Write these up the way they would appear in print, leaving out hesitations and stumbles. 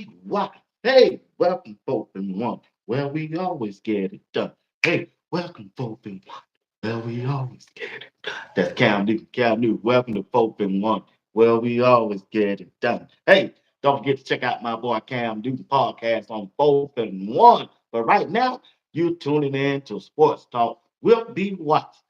What? Hey, welcome, fourth and one. Well, we always get it done. Hey, welcome, fourth and one. Well, we always get it done. That's Cam Newton. Cam Newton, welcome to fourth and one. Well, we always get it done. Hey, don't forget to check out my boy Cam Newton podcast on fourth and one. But right now, you tuning in to Sports Talk with B. Watts.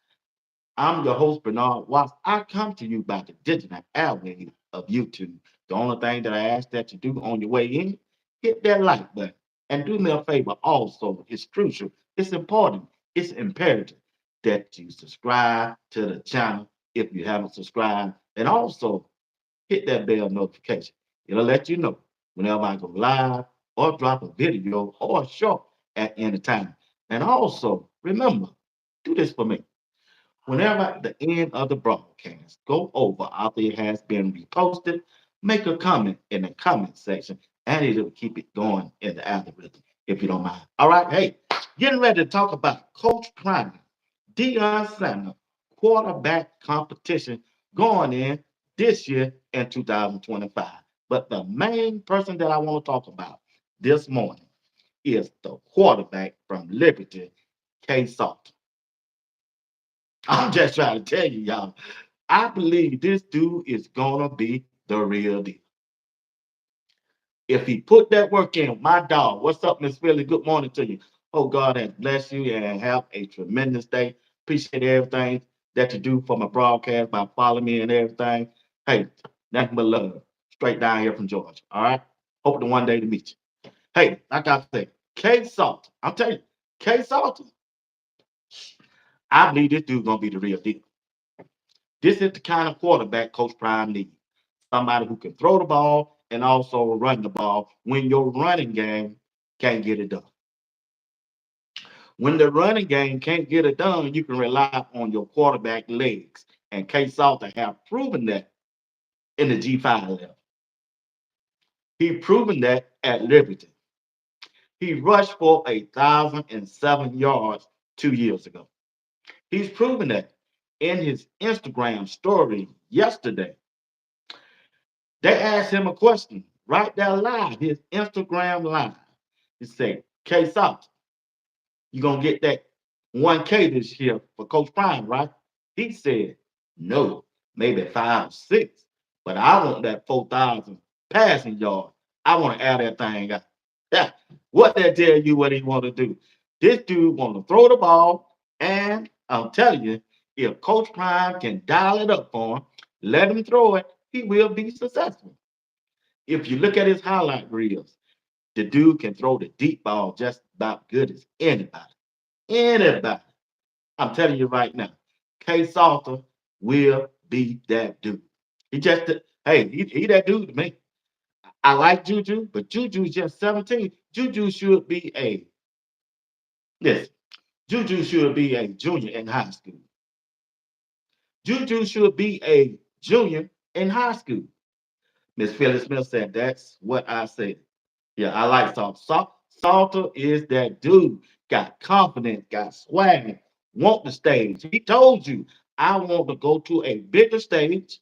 I'm your host, Bernard Watts. I come to you by the digital airway of YouTube. The only thing that I ask that you do on your way in, hit that like button. And do me a favor also, it's crucial, it's important, it's imperative that you subscribe to the channel if you haven't subscribed. And also hit that bell notification. It'll let you know whenever I go live or drop a video or a short at any time. And also, remember, do this for me. Whenever at the end of the broadcast, go over after it has been reposted, make a comment in the comment section, and it'll keep it going in the algorithm, if you don't mind. All right, hey, getting ready to talk about Coach Prime, Deion Sanders, quarterback competition going in this year in 2025. But the main person that I want to talk about this morning is the quarterback from Liberty, K. Salt. I'm just trying to tell you, y'all. I believe this dude is gonna be the real deal. If he put that work in, my dog. What's up, Miss Philly? Good morning to you. Oh, God has blessed you and have a tremendous day. Appreciate everything that you do for my broadcast by following me and everything. Hey, nothing but love. Straight down here from Georgia. All right. Hope to one day to meet you. Hey, like I said, K Salt. I'm telling you, K Salt. I believe this dude gonna be the real deal. This is the kind of quarterback Coach Prime needs. Somebody who can throw the ball and also run the ball when your running game can't get it done. When the running game can't get it done, you can rely on your quarterback legs. And K Salter have proven that in the G5 level. He proven that at Liberty. He rushed for 1,007 yards 2 years ago. He's proven that in his Instagram story yesterday. They asked him a question right there live, his Instagram live. He said, K Salt, you gonna get that 1K this year for Coach Prime, right? He said, no, maybe 5 6, but I want that 4,000 passing yard. I want to add that thing up. Yeah. What that tell you what he want to do? This dude want to throw the ball, and I'm telling you, if Coach Prime can dial it up for him, let him throw it, he will be successful. If you look at his highlight reels, the dude can throw the deep ball just about good as anybody. Anybody. I'm telling you right now, K Salter will be that dude. He just, hey, he that dude to me. I like Juju, but Juju's just 17. Juju should be a, listen, Juju should be a junior in high school. Juju should be a junior in high school. Miss Phyllis Smith said, that's what I said. Yeah, I like Salter. Salter is that dude. Got confidence, got swag, want the stage. He told you, I want to go to a bigger stage.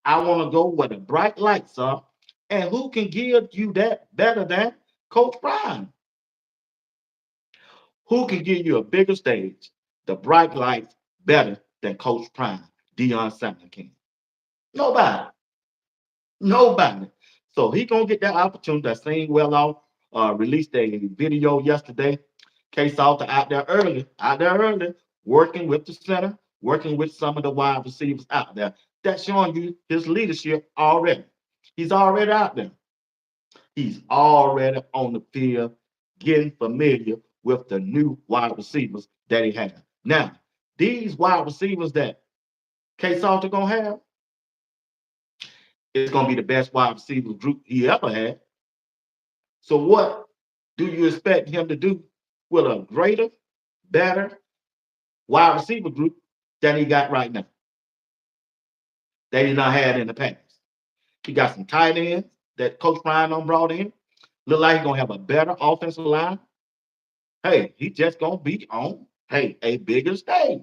I want to go where the bright lights are. And who can give you that better than Coach Prime? Who can give you a bigger stage, the bright lights better than Coach Prime, Deion Sanders can? Nobody. Nobody. So he gonna get that opportunity. I seen well off released a video yesterday. K Salter out there early, working with the center, working with some of the wide receivers out there. That's showing you his leadership already. He's already out there. He's already on the field, getting familiar with the new wide receivers that he has. Now, these wide receivers that K Salter gonna have, it's gonna be the best wide receiver group he ever had. So what do you expect him to do with a greater, better wide receiver group than he got right now, that he not had in the past? He got some tight ends that Coach Ryan brought in. Look like he's gonna have a better offensive line. Hey, he just gonna be on a bigger stage.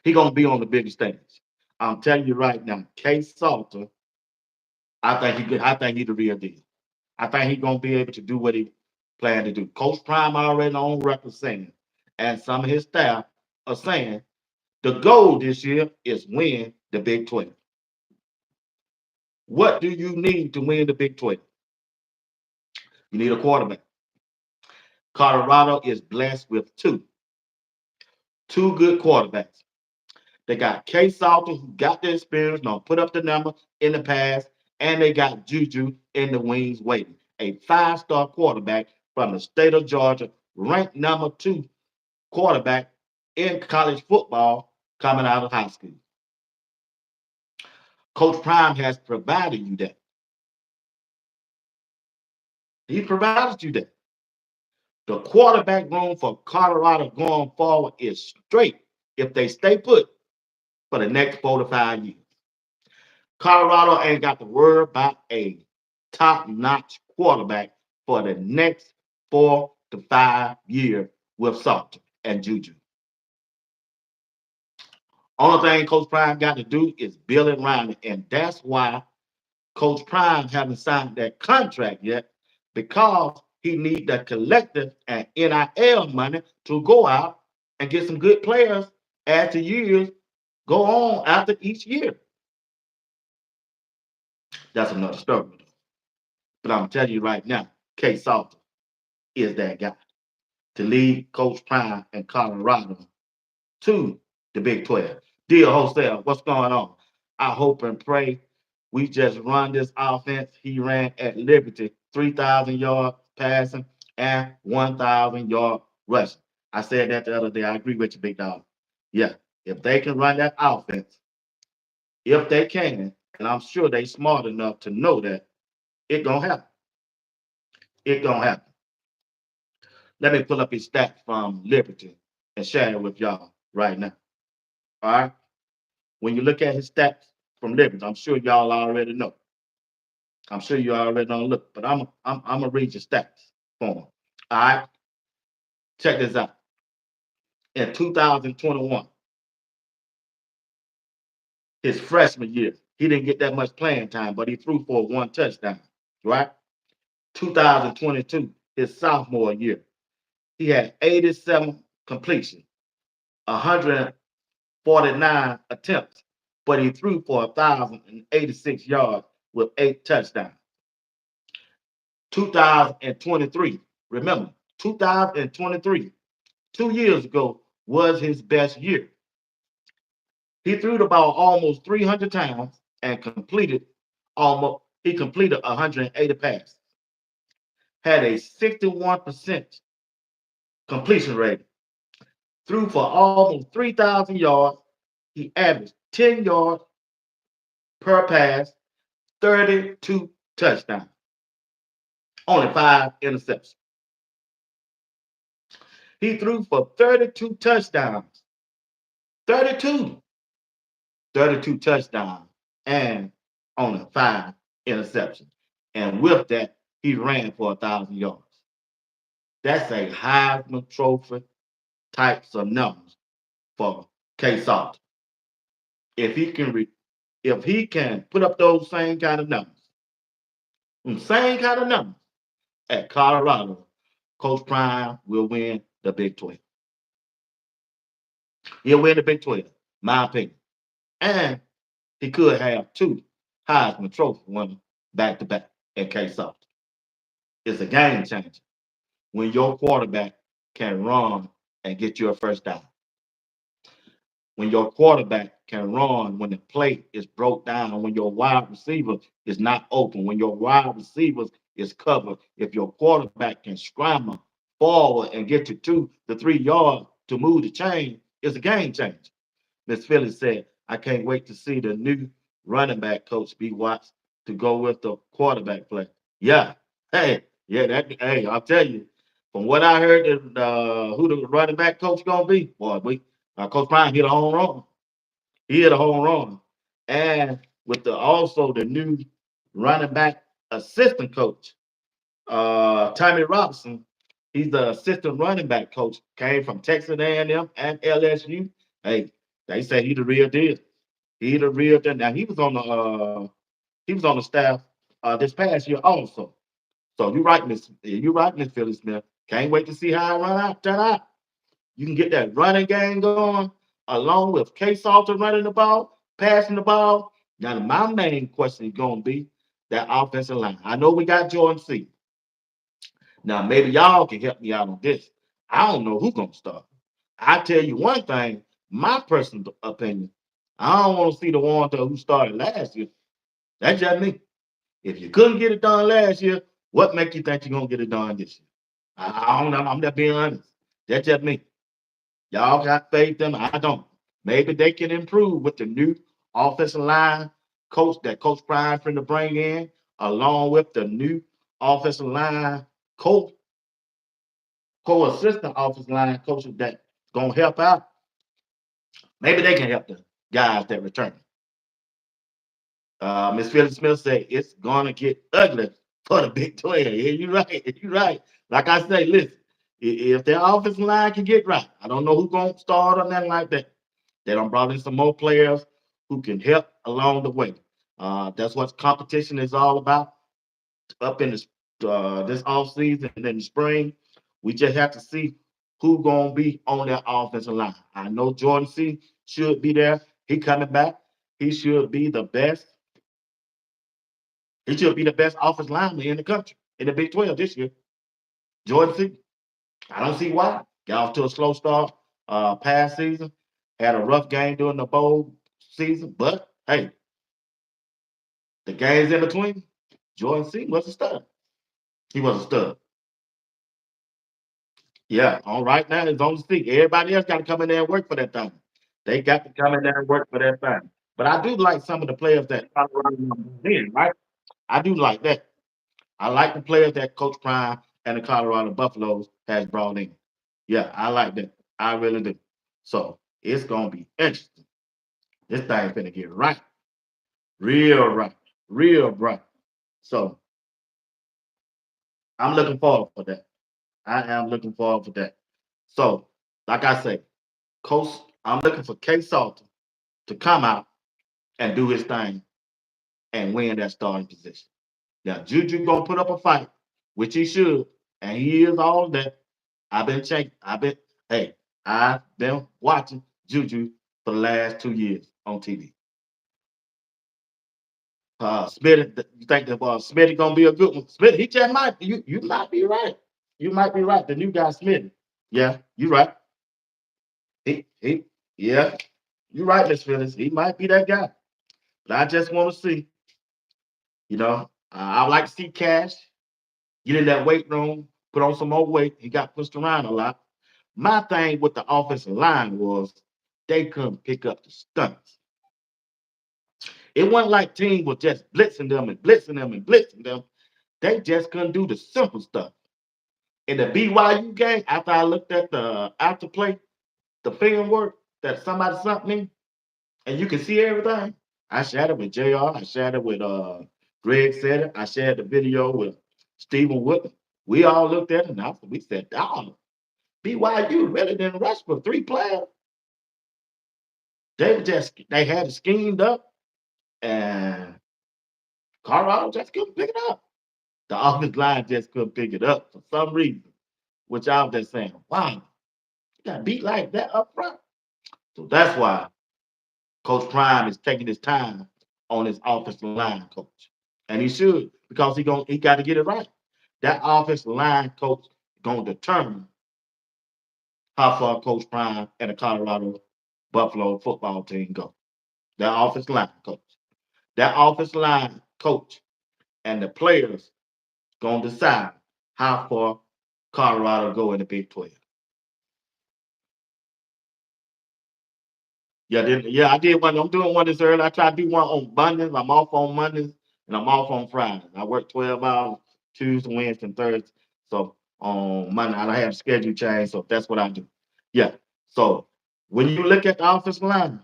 He gonna be on the bigger stage. I'm telling you right now, K Salter I think he good. I think he the real deal. I think he's gonna be able to do what he planned to do. Coach Prime already on record saying, and some of his staff are saying the goal this year is win the Big 12. What do you need to win the Big 12? You need a quarterback. Colorado is blessed with two good quarterbacks. They got K Salter, who got the experience, don't put up the number in the past, and they got Juju in the wings waiting. A five-star quarterback from the state of Georgia, ranked number 2 quarterback in college football coming out of high school. Coach Prime has provided you that. He provided you that. The quarterback room for Colorado going forward is straight if they stay put for the next 4 to 5 years. Colorado ain't got to worry about a top-notch quarterback for the next 4 to 5 years with Salter and Juju. Only thing Coach Prime got to do is build it around it, and that's why Coach Prime haven't signed that contract yet because he need the collective and NIL money to go out and get some good players as the years go on after each year. That's another story. But I'm telling you right now, K. Salter is that guy to lead Coach Prime and Colorado to the Big 12. Dear Hostel, what's going on? I hope and pray we just run this offense he ran at Liberty, 3,000 yard passing and 1,000 yard rushing. I said that the other day. I agree with you, big dog. Yeah, if they can run that offense, if they can, and I'm sure they smart enough to know that it gonna happen. It gonna happen. Let me pull up his stats from Liberty and share it with y'all right now. All right. When you look at his stats from Liberty, I'm sure y'all already know. I'm sure you already know. Look, but I'm gonna read your stats for him. All right. Check this out. In 2021, his freshman year, he didn't get that much playing time, but he threw for 1 touchdown. Right. 2022, his sophomore year, he had 87 completions, 149 attempts, but he threw for 1,086 yards with 8 touchdowns. 2023, remember, 2023, 2 years ago, was his best year. He threw the ball almost 300 times and he completed 180 passes, had a 61% completion rate, threw for almost 3,000 yards. He averaged 10 yards per pass, 32 touchdowns, only 5 interceptions. He threw for 32 touchdowns, 32, 32 touchdowns, and only 5 interceptions. And with that, he ran for 1,000 yards. That's a Heisman Trophy types of numbers for K. Salt. If he can, if he can put up those same kind of numbers at Colorado, Coach Prime will win the Big 12. He'll win the Big 12, my opinion. And he could have 2 Heisman Trophy winners back to back at K. Salt. It's a game changer when your quarterback can run and get you a first down. When your quarterback can run, when the play is broke down, when your wide receiver is not open, when your wide receivers is covered, if your quarterback can scramble forward and get you 2 to 3 yards to move the chain, it's a game changer. Miss Phillips said, I can't wait to see the new running back coach be watched to go with the quarterback play. Yeah. Hey, yeah, I'll tell you, from what I heard, who the running back coach gonna be, boy, Coach Prime hit a home run. He hit a home run. And with the new running back assistant coach, Tommy Robinson, he's the assistant running back coach, came from Texas A&M and LSU. Hey, they say he the real deal. He the real deal. Now he was on He was on the staff this past year also. So you right, Miss Philly Smith. Can't wait to see how I run out that out. You can get that running game going along with K Salter running the ball, passing the ball. Now my main question is gonna be that offensive line. I know we got Jordan C. Now maybe y'all can help me out on this. I don't know who's gonna start. I tell you one thing, my personal opinion. I don't want to see the one who started last year. That's just me. If you couldn't get it done last year, what make you think you're gonna get it done this year? I don't know. I'm just being honest. That's just me. Y'all got faith in them. I don't. Maybe they can improve with the new offensive line coach that Coach Prime finna bring in, along with the new offensive line coach, co-assistant offensive line coaches that gonna help out. Maybe they can help the guys that return. Miss Phillips Smith said it's gonna get ugly for the Big 12. Yeah, you're right. You're right. Like I say, listen, if their offensive line can get right, I don't know who's gonna start on that like that. They done brought in some more players who can help along the way. That's what competition is all about. Up in this off season and in the spring, we just have to see who gonna be on that offensive line. I know Jordan C should be there. He coming back. He should be the best. He should be the best offensive lineman in the country in the Big 12 this year. Jordan C. I don't see why. Got off to a slow start past season. Had a rough game during the bowl season, but hey, the games in between, Jordan C was a stud. He was a stud. Yeah, all right now it's on the stick. Everybody else got to come in there and work for that thing. They got to come in there and work for that thing. But I do like some of the players that Colorado in, right? I do like that. I like the players that Coach Prime and the Colorado Buffaloes has brought in. Yeah, I like that. I really do. So it's gonna be interesting. This thing finna get right, right, real bright. So I'm looking forward for that. I am looking forward for that. So, like I say, Coach, I'm looking for K Salter to come out and do his thing and win that starting position. Now, Juju gonna put up a fight, which he should, and he is all that. I've been checking. Hey, I've been watching Juju for the last 2 years on TV. Smitty, you think that Smitty gonna be a good one? Smitty, he just might. You might be right. You might be right. The new guy Smitty. Yeah, you right. He yeah, you right, Miss Phyllis. He might be that guy. But I just want to see, I like to see Cash get in that weight room, put on some more weight. He got pushed around a lot. My thing with the offensive line was they couldn't pick up the stunts. It wasn't like teams were just blitzing them and blitzing them and blitzing them. They just couldn't do the simple stuff. In the BYU game, after I looked at the after play, the film work that somebody sent me, and you can see everything. I shared it with JR. I shared it with Greg said it. I shared the video with Stephen Wood. We all looked at it and we said, dog, BYU really didn't rush for three players. They had it schemed up and Colorado just couldn't pick it up. The offensive line just couldn't pick it up for some reason, which I was just saying, wow, you got beat like that up front. So that's why Coach Prime is taking his time on his offensive line coach. And he should, because he got to get it right. That offensive line coach gonna determine how far Coach Prime and the Colorado Buffalo football team go. That offensive line coach. That offensive line coach and the players gonna decide how far Colorado go in the Big 12. Yeah, I did one. I'm doing one this early. I try to do one on Mondays. I'm off on Mondays and I'm off on Fridays. I work 12 hours Tuesday, Wednesday, and Thursday. So on Monday, I don't have schedule change. So that's what I do. Yeah. So when you look at the offensive line,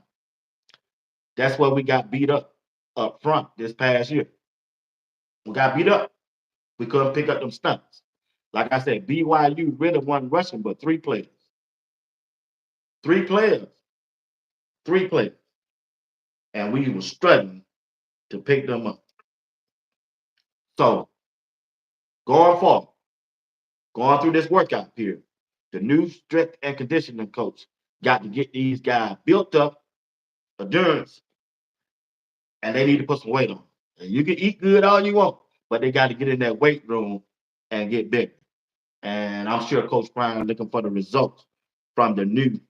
that's where we got beat up front this past year. We got beat up. We couldn't pick up them stunts. Like I said, BYU really wasn't rushing, but three players. Three players. Three players. And we were struggling to pick them up. So going forward, going through this workout period, the new strength and conditioning coach got to get these guys built up, endurance, and they need to put some weight on. And you can eat good all you want, but they got to get in that weight room and get big. And I'm sure Coach Prime looking for the results from the new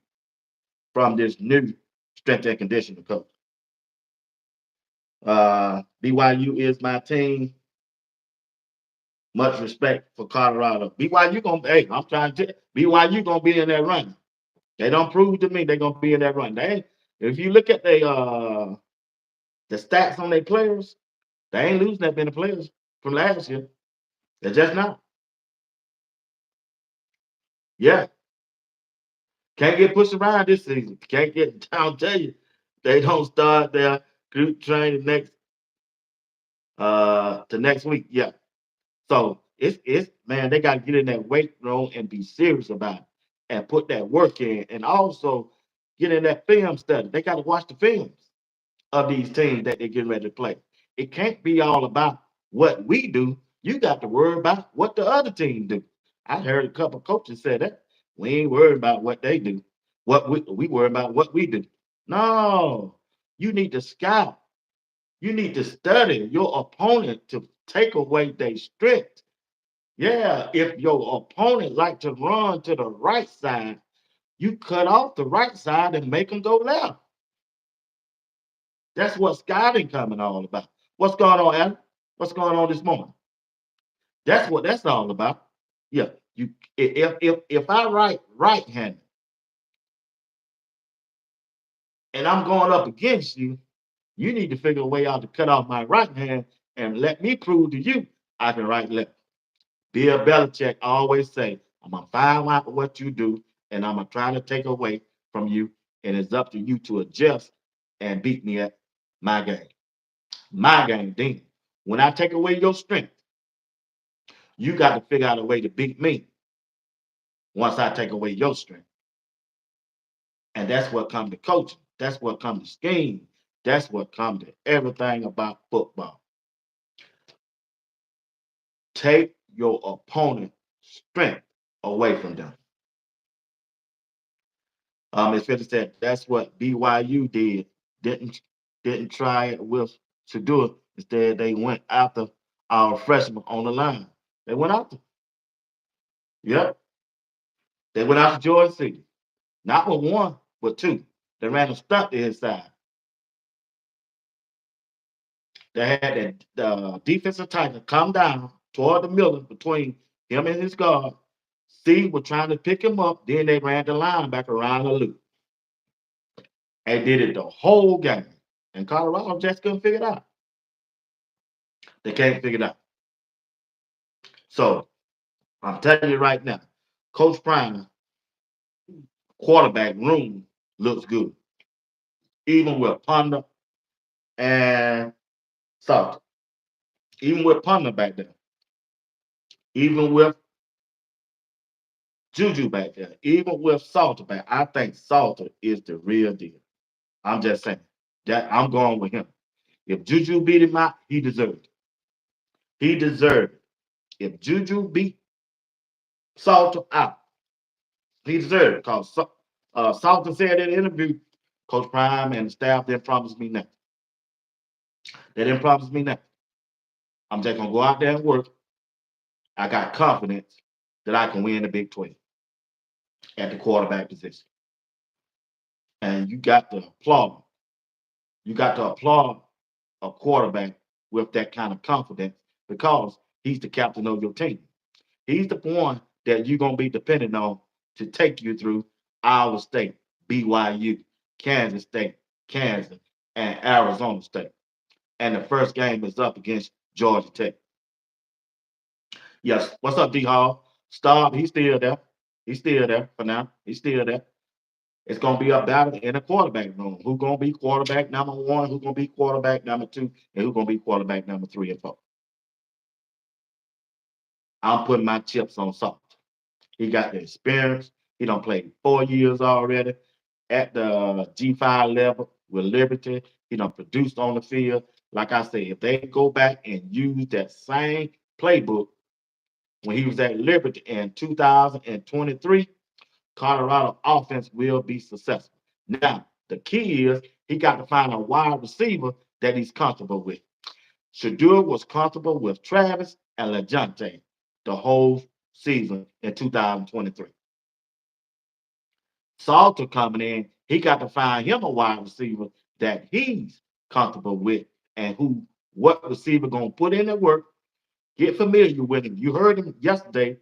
from this new strength and conditioning coach. BYU is my team. Much respect for Colorado. BYU gonna hey, I'm trying to BYU gonna be in that run. They don't prove to me they're gonna be in that run. They if you look at the stats on their players, they ain't losing that many players from last year. They're just not. Yeah. Can't get pushed around this season. Can't get I'll tell you, they don't start their group training next to next week. Yeah. So it's man, they gotta get in that weight room and be serious about it and put that work in and also get in that film study. They gotta watch the films of these teams that they're getting ready to play. It can't be all about what we do. You got to worry about what the other team do. I heard a couple of coaches say that. We ain't worried about what they do. What we worry about what we do. No, you need to scout. You need to study your opponent to take away their strength. Yeah, if your opponent like to run to the right side, you cut off the right side and make them go left. That's what scouting coming all about. What's going on, Adam? What's going on this morning? That's what that's all about. Yeah, you if I write right-handed and I'm going up against you, you need to figure a way out to cut off my right hand and let me prove to you I can write left. Bill Belichick always say, I'm gonna find out what you do, and I'm gonna try to take away from you, and it's up to you to adjust and beat me at my game. My game, Dean. When I take away your strength, you got to figure out a way to beat me once I take away your strength. And that's what comes to coaching. That's what comes to scheme. That's what comes to everything about football. Take your opponent's strength away from them. As Fitz said, that's what BYU did. Didn't didn't try it with to do it. Instead, they went after our freshman on the line. They went after. Yep. They went after Georgia City. Not with one, but two. They ran a stunt to his side. They had that defensive tackle come down toward the middle between him and his guard. C was trying to pick him up. Then they ran the linebacker around the loop and did it the whole game. And Colorado just couldn't figure it out. They can't figure it out. So I'm telling you right now, Coach Prime quarterback room looks good, even with Ponder and Salter, even with Ponder back there, even with Juju back there, even with Salter back. I think Salter is the real deal. I'm just saying that I'm going with him. If Juju beat him out, he deserved it. He deserved it. If Juju beat Salter out, he deserved it. Because Salter said in the interview, Coach Prime and the staff didn't promise me nothing. They didn't promise me nothing. I'm just gonna go out there and work. I got confidence that I can win the Big 12 at the quarterback position. And you got to applaud. You got to applaud a quarterback with that kind of confidence because he's the captain of your team. He's the one that you're gonna be dependent on to take you through Iowa State, BYU, Kansas State, Kansas, and Arizona State. And the first game is up against Georgia Tech. Yes. What's up, D Hall? Stop. He's still there. He's still there for now. He's still there. It's gonna be a battle in the quarterback room. Who's gonna be quarterback number one? Who's gonna be quarterback number two? And who's gonna be quarterback number three and four? I'm putting my chips on Salt. He got the experience. He done played 4 years already at the G5 level with Liberty. He done produced on the field like I said, if they go back and use that same playbook when he was at Liberty in 2023, Colorado offense will be successful. Now, the key is he got to find a wide receiver that he's comfortable with. Shadur was comfortable with Travis and LeJounte the whole season in 2023. Salter coming in, he got to find him a wide receiver that he's comfortable with and who what receiver gonna put in the work, get familiar with him. You heard him yesterday,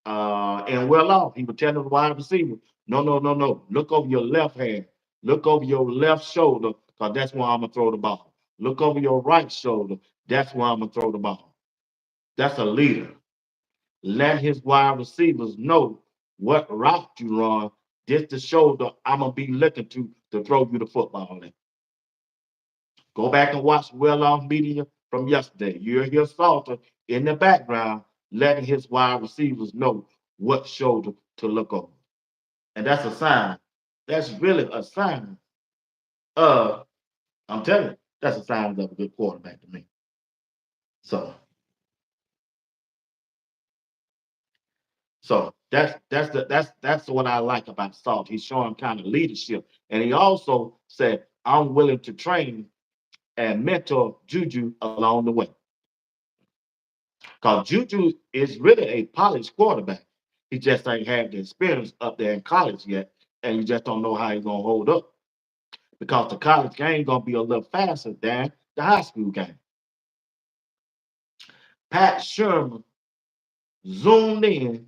and well off. He was telling the wide receiver, no, no, no, no. Look over your left hand. Look over your left shoulder, because that's where I'm gonna throw the ball. Look over your right shoulder. That's where I'm gonna throw the ball. That's a leader. Let his wide receivers know what route you run. This the shoulder I'm gonna be looking to throw you the football in. Go back and watch well off media from yesterday. You'll hear Salter in the background letting his wide receivers know what shoulder to look over. And that's a sign. That's really a sign of, I'm telling you, that's a sign of a good quarterback to me. So that's what I like about Salt. He's showing kind of leadership. And he also said, I'm willing to train and mentor Juju along the way. Because Juju is really a polished quarterback. He just ain't had the experience up there in college yet, and you just don't know how he's gonna hold up. Because the college game gonna be a little faster than the high school game. Pat Sherman zoomed in.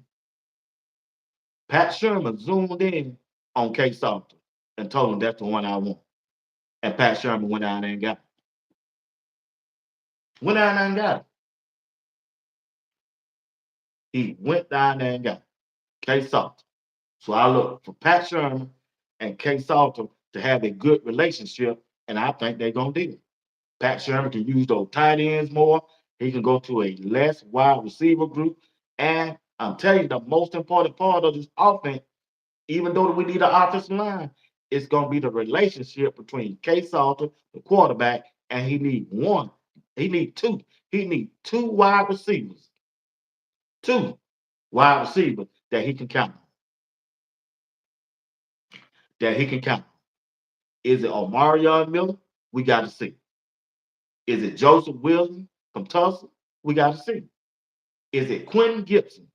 Pat Sherman zoomed in on K Salter and told him that's the one I want. And Pat Sherman went down there and got it. Went down there and got it. He went down there and got it. K Salter. So I look for Pat Sherman and K Salter to have a good relationship, and I think they're gonna do it. Pat Sherman can use those tight ends more. He can go to a less wide receiver group. And I'm telling you, the most important part of this offense, even though we need an offensive line, it's gonna be the relationship between K Salter, the quarterback, and he need one. He need two. He need two wide receivers. Two wide receivers that he can count on. That he can count on. Is it Omarion Miller? We got to see. Is it Joseph Wilson from Tulsa? We got to see. Is it Quentin Gibson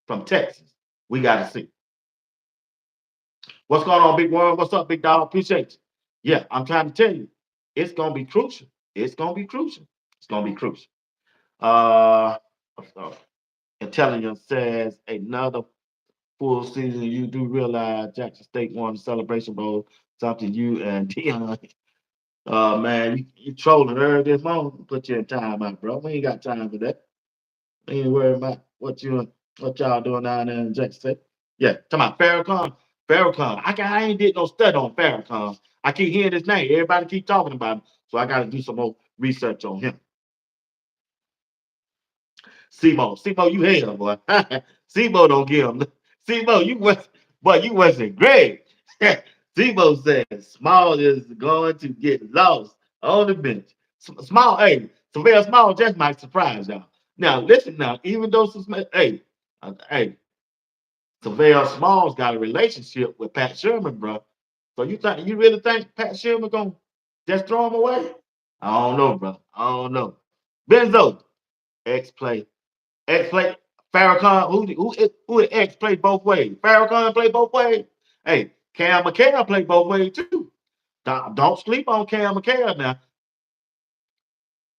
from Texas? We got to see. What's going on, Big World? What's up, Big Dog? Appreciate you. Yeah, I'm trying to tell you, it's going to be crucial. It's going to be crucial. It's going to be crucial. Uh, Intelligence says another full season. You do realize Jackson State won the Celebration Bowl, something you and Deion. Man, you trolling early this morning. Put you in time out, bro. We ain't got time for that. We ain't worried about what y'all doing down there in Jackson State. Yeah, talking about Farrakhan. Farrakhan. I ain't did no study on Farrakhan. I keep hearing his name. Everybody keep talking about him. So I gotta do some more research on him. Simo, you hell, boy. Simo don't give him. Simo, you wasn't great. Simo says Small is going to get lost on the bench. Small, hey, Savannah Small just might surprise y'all. Now, listen now, even though hey, Savannah Small's got a relationship with Pat Sherman, bro. So you really think Pat Sherman gonna just throw him away? I don't know, bro. I don't know. Benzo, ex play X play Farrakhan. Who X play both ways? Farrakhan play both ways. Hey, Cam McHale play both ways too. Don't sleep on Cam McHale now.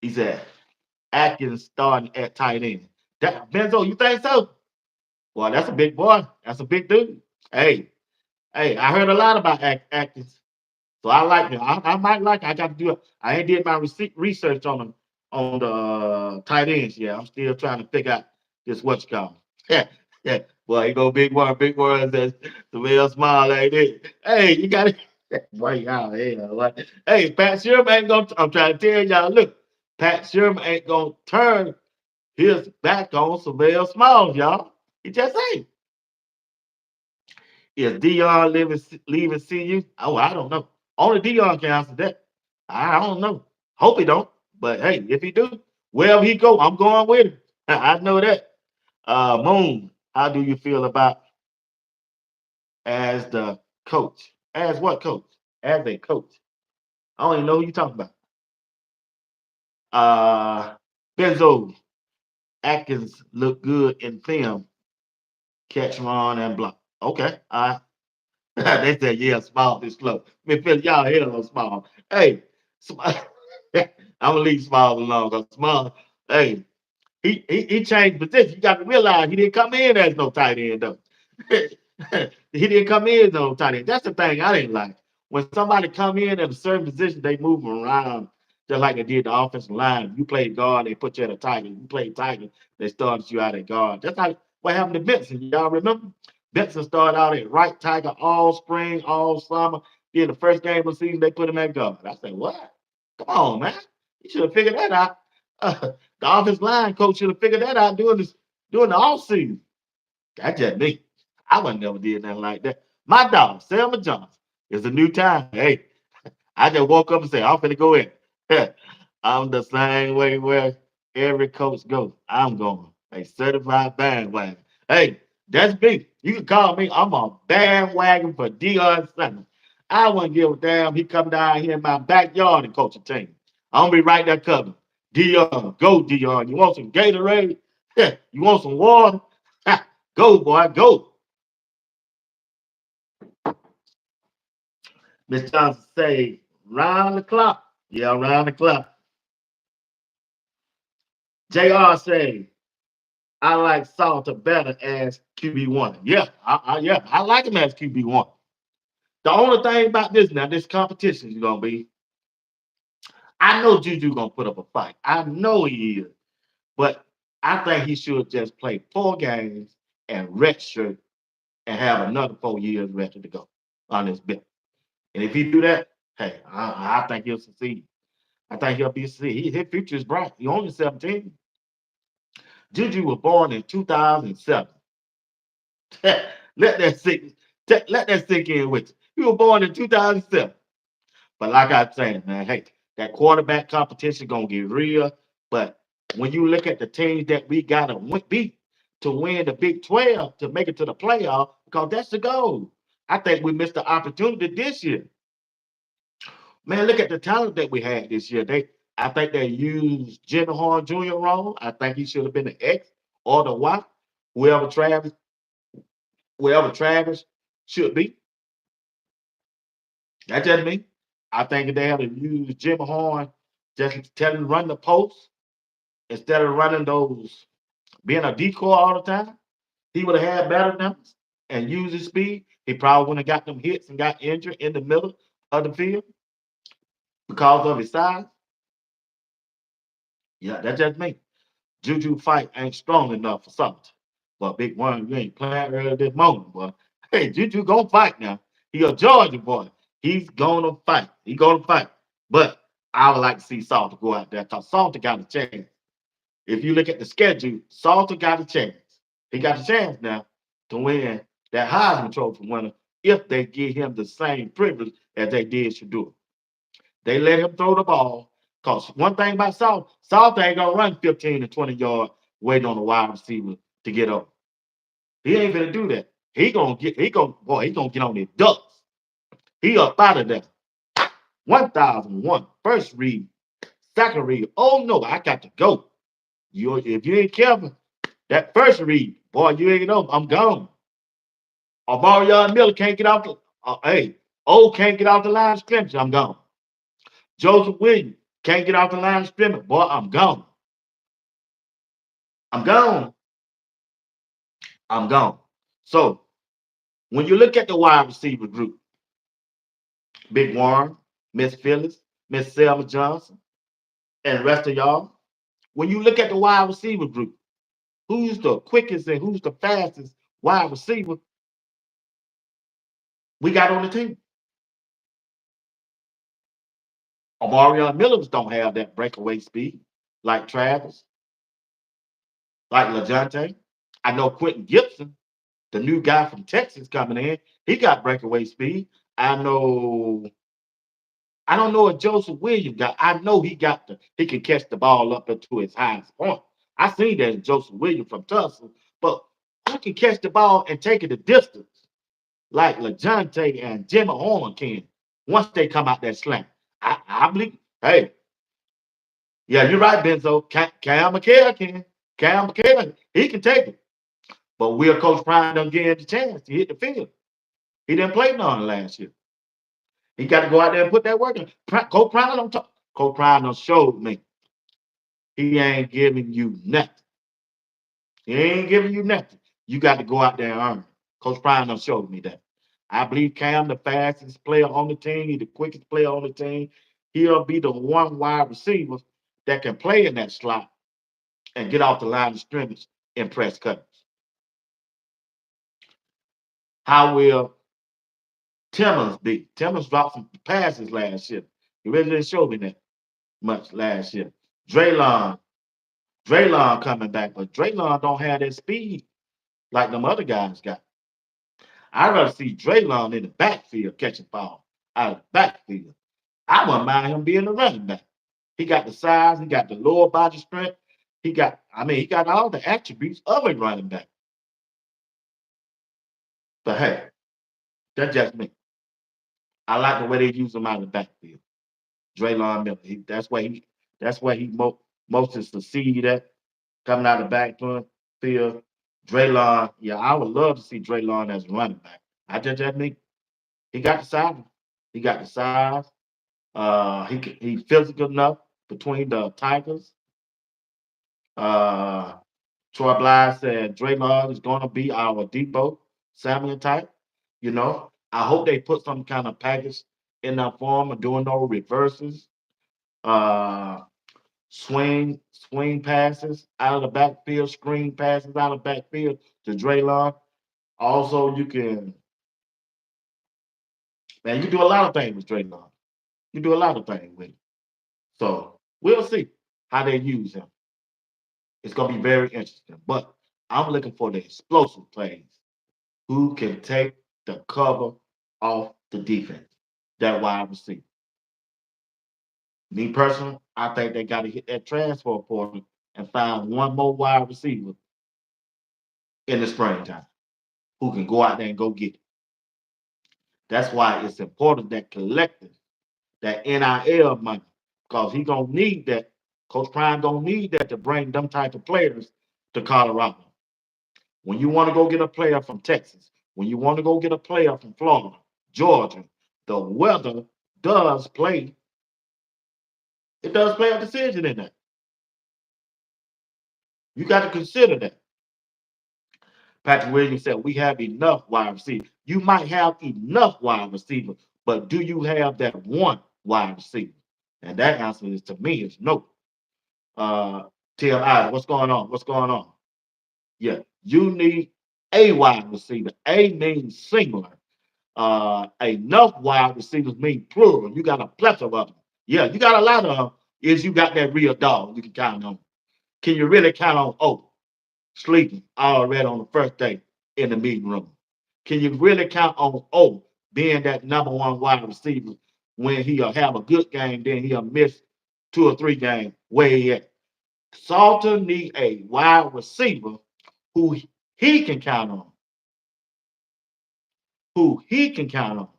He said Atkins starting at tight end. That Benzo, you think so? Well, that's a big boy. That's a big dude. Hey, I heard a lot about Atkins. So I like him. I might like it. I got to do it. I ain't did my research on them on the tight ends. Yeah, I'm still trying to figure out this what you call. Yeah, yeah. Boy, you go big one says the real smile like this. Hey, you got it. Boy, y'all, hey, Pat Sherman ain't gonna. I'm trying to tell y'all. Look, Pat Sherman ain't gonna turn his back on Surveil Smalls, y'all. He just ain't. Is Deion leaving CU? Oh, I don't know. Only Deion can answer that. I don't know. Hope he don't. But hey, if he do, wherever he go, I'm going with him. I know that. Moon, how do you feel about as the coach? As what coach? As a coach. I don't even know who you talking about. Uh, Benzo Atkins look good in film, catch run and block. Okay, all right. They said, yeah, small is slow. Me feel y'all hell on small. Hey, I'm gonna leave small alone because small, hey, he changed position. You got to realize he didn't come in as no tight end though. He didn't come in as no tight end. That's the thing I didn't like. When somebody come in at a certain position, they move them around just like they did the offensive line. You played guard, they put you at a tight end. You played tight end, they started you out at guard. That's like what happened to Benson. Y'all remember? Benson started out at right tackle all spring, all summer. Then the first game of the season, they put him at guard. I said, what? Come on, man. You should have figured that out. The offensive line coach should have figured that out during the off season. That's just me. I would never did nothing like that. My dog, Selma Johnson, is a new time. Hey, I just woke up and said, I'm finna go in. I'm the same way where every coach goes. I'm going. A certified bandwagon. Hey, that's me. You can call me. I'm a bandwagon for Deion Sanders. I wouldn't give a damn. He come down here in my backyard and coach a team. I'm gonna be right there covering. Deion, go Deion. You want some Gatorade? You want some water? Go, boy, go. Miss Johnson say, round the clock. Yeah, round the clock. JR say, I like Salter better as QB1. Yeah, I like him as QB1. The only thing about this now, this competition is gonna be, I know Juju gonna put up a fight. I know he is, but I think he should just play 4 games and redshirt and have another 4 years ready to go on his belt. And if he do that, hey, I think he'll succeed. I think he'll be succeed. His future is bright. He only 17. Juju was born in 2007. let that sink, let that sink in with you. He was born in 2007. But like I saying, man, hey, that quarterback competition gonna get real. But when you look at the teams that we gotta beat to win the Big 12 to make it to the playoff, because that's the goal. I think we missed the opportunity this year. Man, look at the talent that we had this year. I think they used Jimmy Horn Jr. wrong. I think he should have been the X or the Y, whoever Travis, wherever Travis should be. That's just me. I think if they had to use Jimmy Horn, just tell him to run the post instead of running those, being a decoy all the time, he would have had better numbers and used his speed. He probably wouldn't have got them hits and got injured in the middle of the field because of his size. Yeah, that's just me. Juju fight ain't strong enough for something. But Big One, you ain't playing early this moment, boy. Hey, Juju gonna fight now. He a Georgia boy. He's gonna fight. He gonna fight. But I would like to see Salter go out there because Salter got a chance. If you look at the schedule, Salter got a chance. He got a chance now to win that Heisman Trophy winner if they give him the same privilege as they did Shador. They let him throw the ball. Because one thing about Salt ain't gonna run 15 to 20 yards waiting on the wide receiver to get up. He ain't gonna do that. He gonna get on his ducks. He up out of there. 1001. First read. Second read. Oh no, I got to go. If you ain't careful, that first read, boy, you ain't know, I'm gone. Mario Miller can't get out the hey, can't get out the line of scrimmage, I'm gone. Joseph Williams can't get out the line of scrimmage, boy, I'm gone. I'm gone. I'm gone. So when you look at the wide receiver group, Big Warren, Miss Phyllis, Miss Selma Johnson, and the rest of y'all, when you look at the wide receiver group, who's the quickest and who's the fastest wide receiver we got on the team? Amarion Millers don't have that breakaway speed like Travis, like LaJonte. I know Quentin Gibson, the new guy from Texas coming in, he got breakaway speed. I know I don't know if Joseph Williams got. I know he can catch the ball up into his highest point. I seen that in Joseph Williams from Tulsa, but who can catch the ball and take it the distance like LeJounte and Jimmy Horn can once they come out that slant? I believe. Hey, yeah, you're right, Benzo. Cam McHale can. Cam McHale, he can take it. But will Coach Prime done give him the chance to hit the field? He didn't play none last year. He got to go out there and put that work in. Coach Prime don't talk. Coach Prime done showed me he ain't giving you nothing. He ain't giving you nothing. You got to go out there and earn it. Coach Prime done showed me that. I believe Cam, the fastest player on the team, he the quickest player on the team. He'll be the one wide receiver that can play in that slot and get off the line of scrimmage and press cutters. How will Timmons be? Timmons dropped some passes last year. He really didn't show me that much last year. Draylon, Draylon coming back, but Draylon don't have that speed like them other guys got. I'd rather see Draylon in the backfield catching ball out of the backfield. I wouldn't mind him being a running back. He got the size, he got the lower body strength. He got all the attributes of a running back. But hey, that's just me. I like the way they use him out of the backfield. Draylon Miller. That's where he most is succeed at coming out of the backfield. Draylon, yeah, I would love to see Draylon as a running back. I just think he got the size. He got the size. He's physical enough between the Tigers. Uh, Troy Blige said Draymond is going to be our Debo Samuel type. I hope they put some kind of package in that form of doing no reverses, uh, swing passes out of the backfield, screen passes out of the backfield to Draymond. Also, you can do a lot of things with Draymond. You do a lot of things with him. So we'll see how they use him. It's going to be very interesting. But I'm looking for the explosive plays. Who can take the cover off the defense? That wide receiver. Me personally, I think they got to hit that transfer portal and find one more wide receiver in the springtime who can go out there and go get it. That's why it's important that collective, that NIL money, because he gonna need that. Coach Prime gonna need that to bring them type of players to Colorado. When you want to go get a player from Texas, when you want to go get a player from Florida, Georgia, the weather does play. It does play a decision in that. You got to consider that. Patrick Williams said, we have enough wide receiver. You might have enough wide receiver, but do you have that one wide receiver? And that answer is to me is no. Uh, Tim Isaac, what's going on? What's going on? Yeah, you need a wide receiver. A means singular. Enough wide receivers mean plural. You got a plethora of them. Yeah, you got a lot of them. Is you got that real dog you can count on. Can you really count on sleeping already on the first day in the meeting room? Can you really count on being that number one wide receiver when he'll have a good game, then he'll miss 2 or 3 games? Where he at? Salter need a wide receiver who he can count on, who he can count on,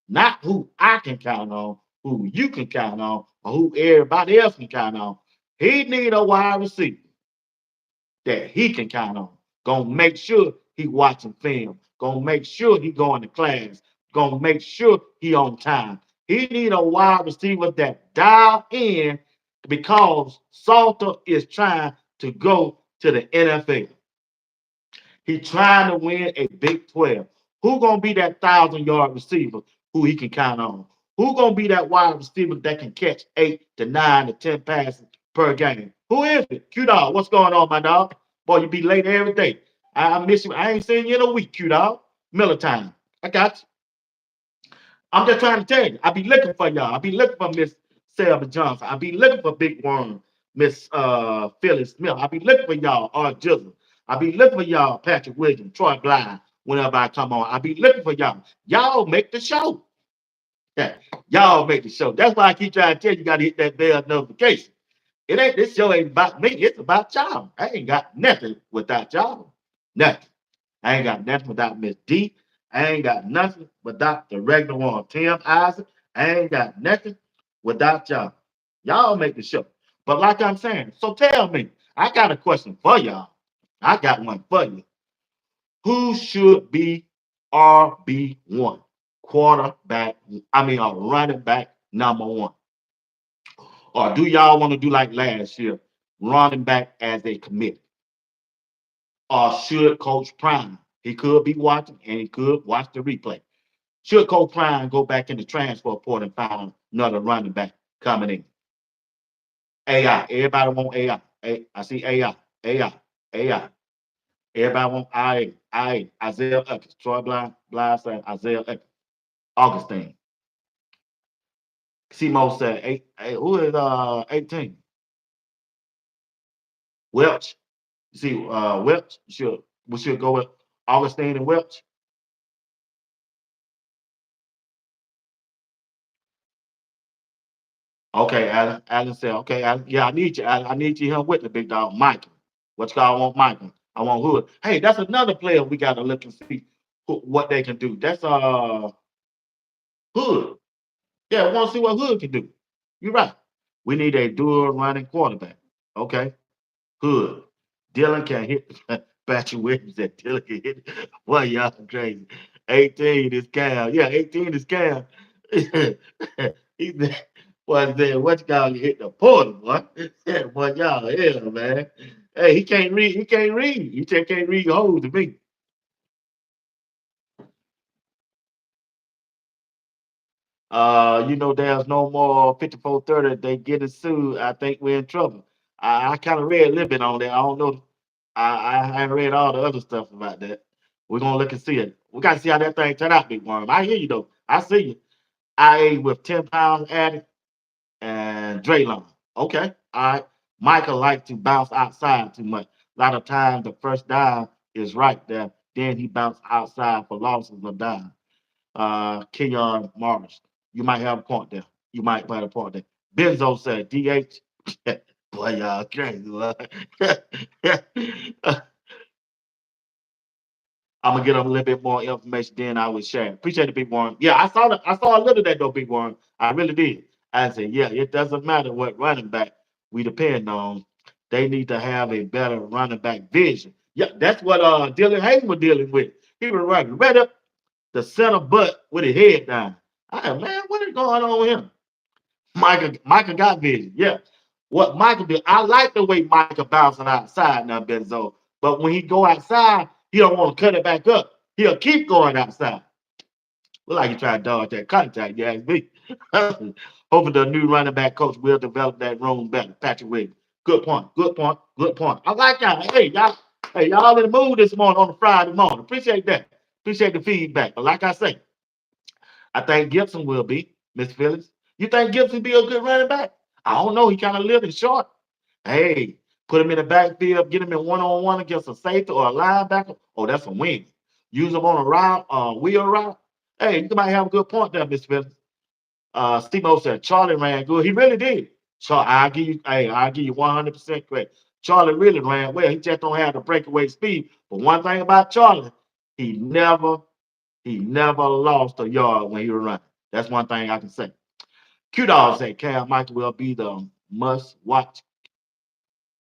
not who I can count on, who you can count on, or who everybody else can count on. He need a wide receiver that he can count on. Gonna make sure he watching film. Gonna make sure he going to class. Gonna make sure he on time. He need a wide receiver that dial in because Salter is trying to go to the NFL. He trying to win a Big 12. Who gonna be that 1,000-yard receiver who he can count on? Who gonna be that wide receiver that can catch 8 to 9 to 10 passes per game? Who is it? Q Dog, what's going on, my dog? Boy, you be late every day. I miss you. I ain't seen you in a week, Q Dog. Miller time. I got you. I'm just trying to tell you. I be looking for y'all. I be looking for Miss Selma Johnson. I be looking for Big Worm, Miss Phyllis Smith. I be looking for y'all, Art Jizzle. I be looking for y'all, Patrick Williams, Troy Blige, whenever I come on. I be looking for y'all. Y'all make the show. Yeah. Y'all make the show. That's why I keep trying to tell you, you got to hit that bell notification. It ain't this show ain't about me. It's about y'all. I ain't got nothing without y'all. Nothing. I ain't got nothing without Miss D. I ain't got nothing without the regular one, Tim Isaac. I ain't got nothing without y'all. Y'all make the show. But like I'm saying, so tell me, I got a question for y'all. I got one for you. Who should be RB1? Quarterback, running back number one. Or do y'all want to do like last year, running back as a committee? Or should Coach Prime, he could be watching and he could watch the replay. Should Coach Prime go back in the transfer portal and find another running back coming in? AI, everybody want AI. I see AI, AI, AI. Everybody want Isaiah Eckers, Troy Blind said Isaiah Eckers, Augustine. Simo said, who is 18? Welch. You see, Welch, we should go with Augustine and Welch. Okay, Alan. Alan said, okay, Alan, yeah, I need you, Alan. I need you here with the big dog, Michael. What you call? I want Michael. I want Hood. Hey, that's another player we got to look and see what they can do. That's Hood. Yeah, we want to see what Hood can do. You're right. We need a dual running quarterback. Okay, Hood. Dylan can hit. Patrick Williams said Dylan can hit. Boy, y'all crazy. 18 is Cal. Yeah, 18 is Cal. he said, boy, said, what you call you hit the portal, boy? Boy, y'all hell, man. Hey, he can't read. He can't read. He just can't read hold to me. There's no more 5430. They get it sued. I think we're in trouble. I kind of read a little bit on that. I don't know. I haven't read all the other stuff about that. We're gonna look and see it. We gotta see how that thing turn out, big worm. I hear you though. I see you. IA with 10 pounds added and Draylon. Okay. All right. Michael likes to bounce outside too much. A lot of times the first down is right there. Then he bounced outside for losses of down. Kenyon Morris. You might have a point there. You might have a point there. Benzo said DH. Boy, y'all crazy. I'm gonna get them a little bit more information, then I will share. Appreciate it, Big Warren. Yeah, I saw a little of that though, Big Warren. I really did. I said, yeah, it doesn't matter what running back we depend on. They need to have a better running back vision. Yeah, that's what Dylan Hayden was dealing with. He was running right up the center butt with his head down. I said, man, what is going on with him? Michael got vision. Yeah. What Michael did, I like the way Michael bouncing outside now, Benzo. But when he go outside, he don't want to cut it back up. He'll keep going outside. Look like he trying to dodge that contact, you ask me. Hoping the new running back coach will develop that room better. Patrick Williams. Good point. Good point. Good point. I like y'all. Hey, y'all in the mood this morning on a Friday morning. Appreciate that. Appreciate the feedback. But like I say, I think Gibson will be, Miss Phillips. You think Gibson be a good running back? I don't know. He kind of living short. Hey, put him in the backfield, get him in one-on-one against a safety or a linebacker. Oh, that's a win. Use him on a route, wheel route. Hey, you might have a good point there, Miss Phillips. Steve O said Charlie ran good. He really did. So I'll give you 100% credit. Charlie really ran well. He just don't have the breakaway speed. But one thing about Charlie, he never he never lost a yard when he was running. That's one thing I can say. Q Dog said Cam Michael will be the must watch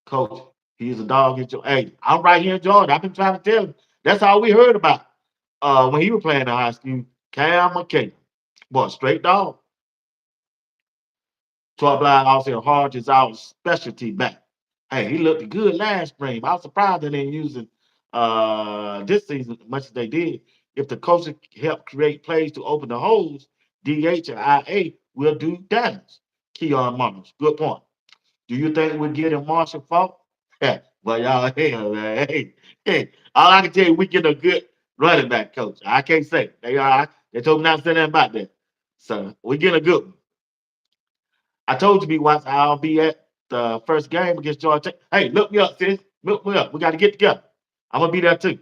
coach. He's a dog in your hey, I'm right here in Georgia. I've been trying to tell him. That's all we heard about when he was playing in high school. Cam McKay. Boy, straight dog. Troy Blind also Hard is our specialty back. Hey, he looked good last spring. I was surprised they didn't use him this season as much as they did. If the coaches help create plays to open the holes, DH and IA will do damage. Keon Marshall, good point. Do you think we're getting Marshall fault? Yeah, well, y'all, hell, man. Hey, all I can tell you, we get a good running back coach. I can't say. They told me not to say nothing about that. So we get a good one. I told you, be watch. I'll be at the first game against Georgia Tech. Hey, look me up, sis. Look me up. We got to get together. I'm gonna be there too.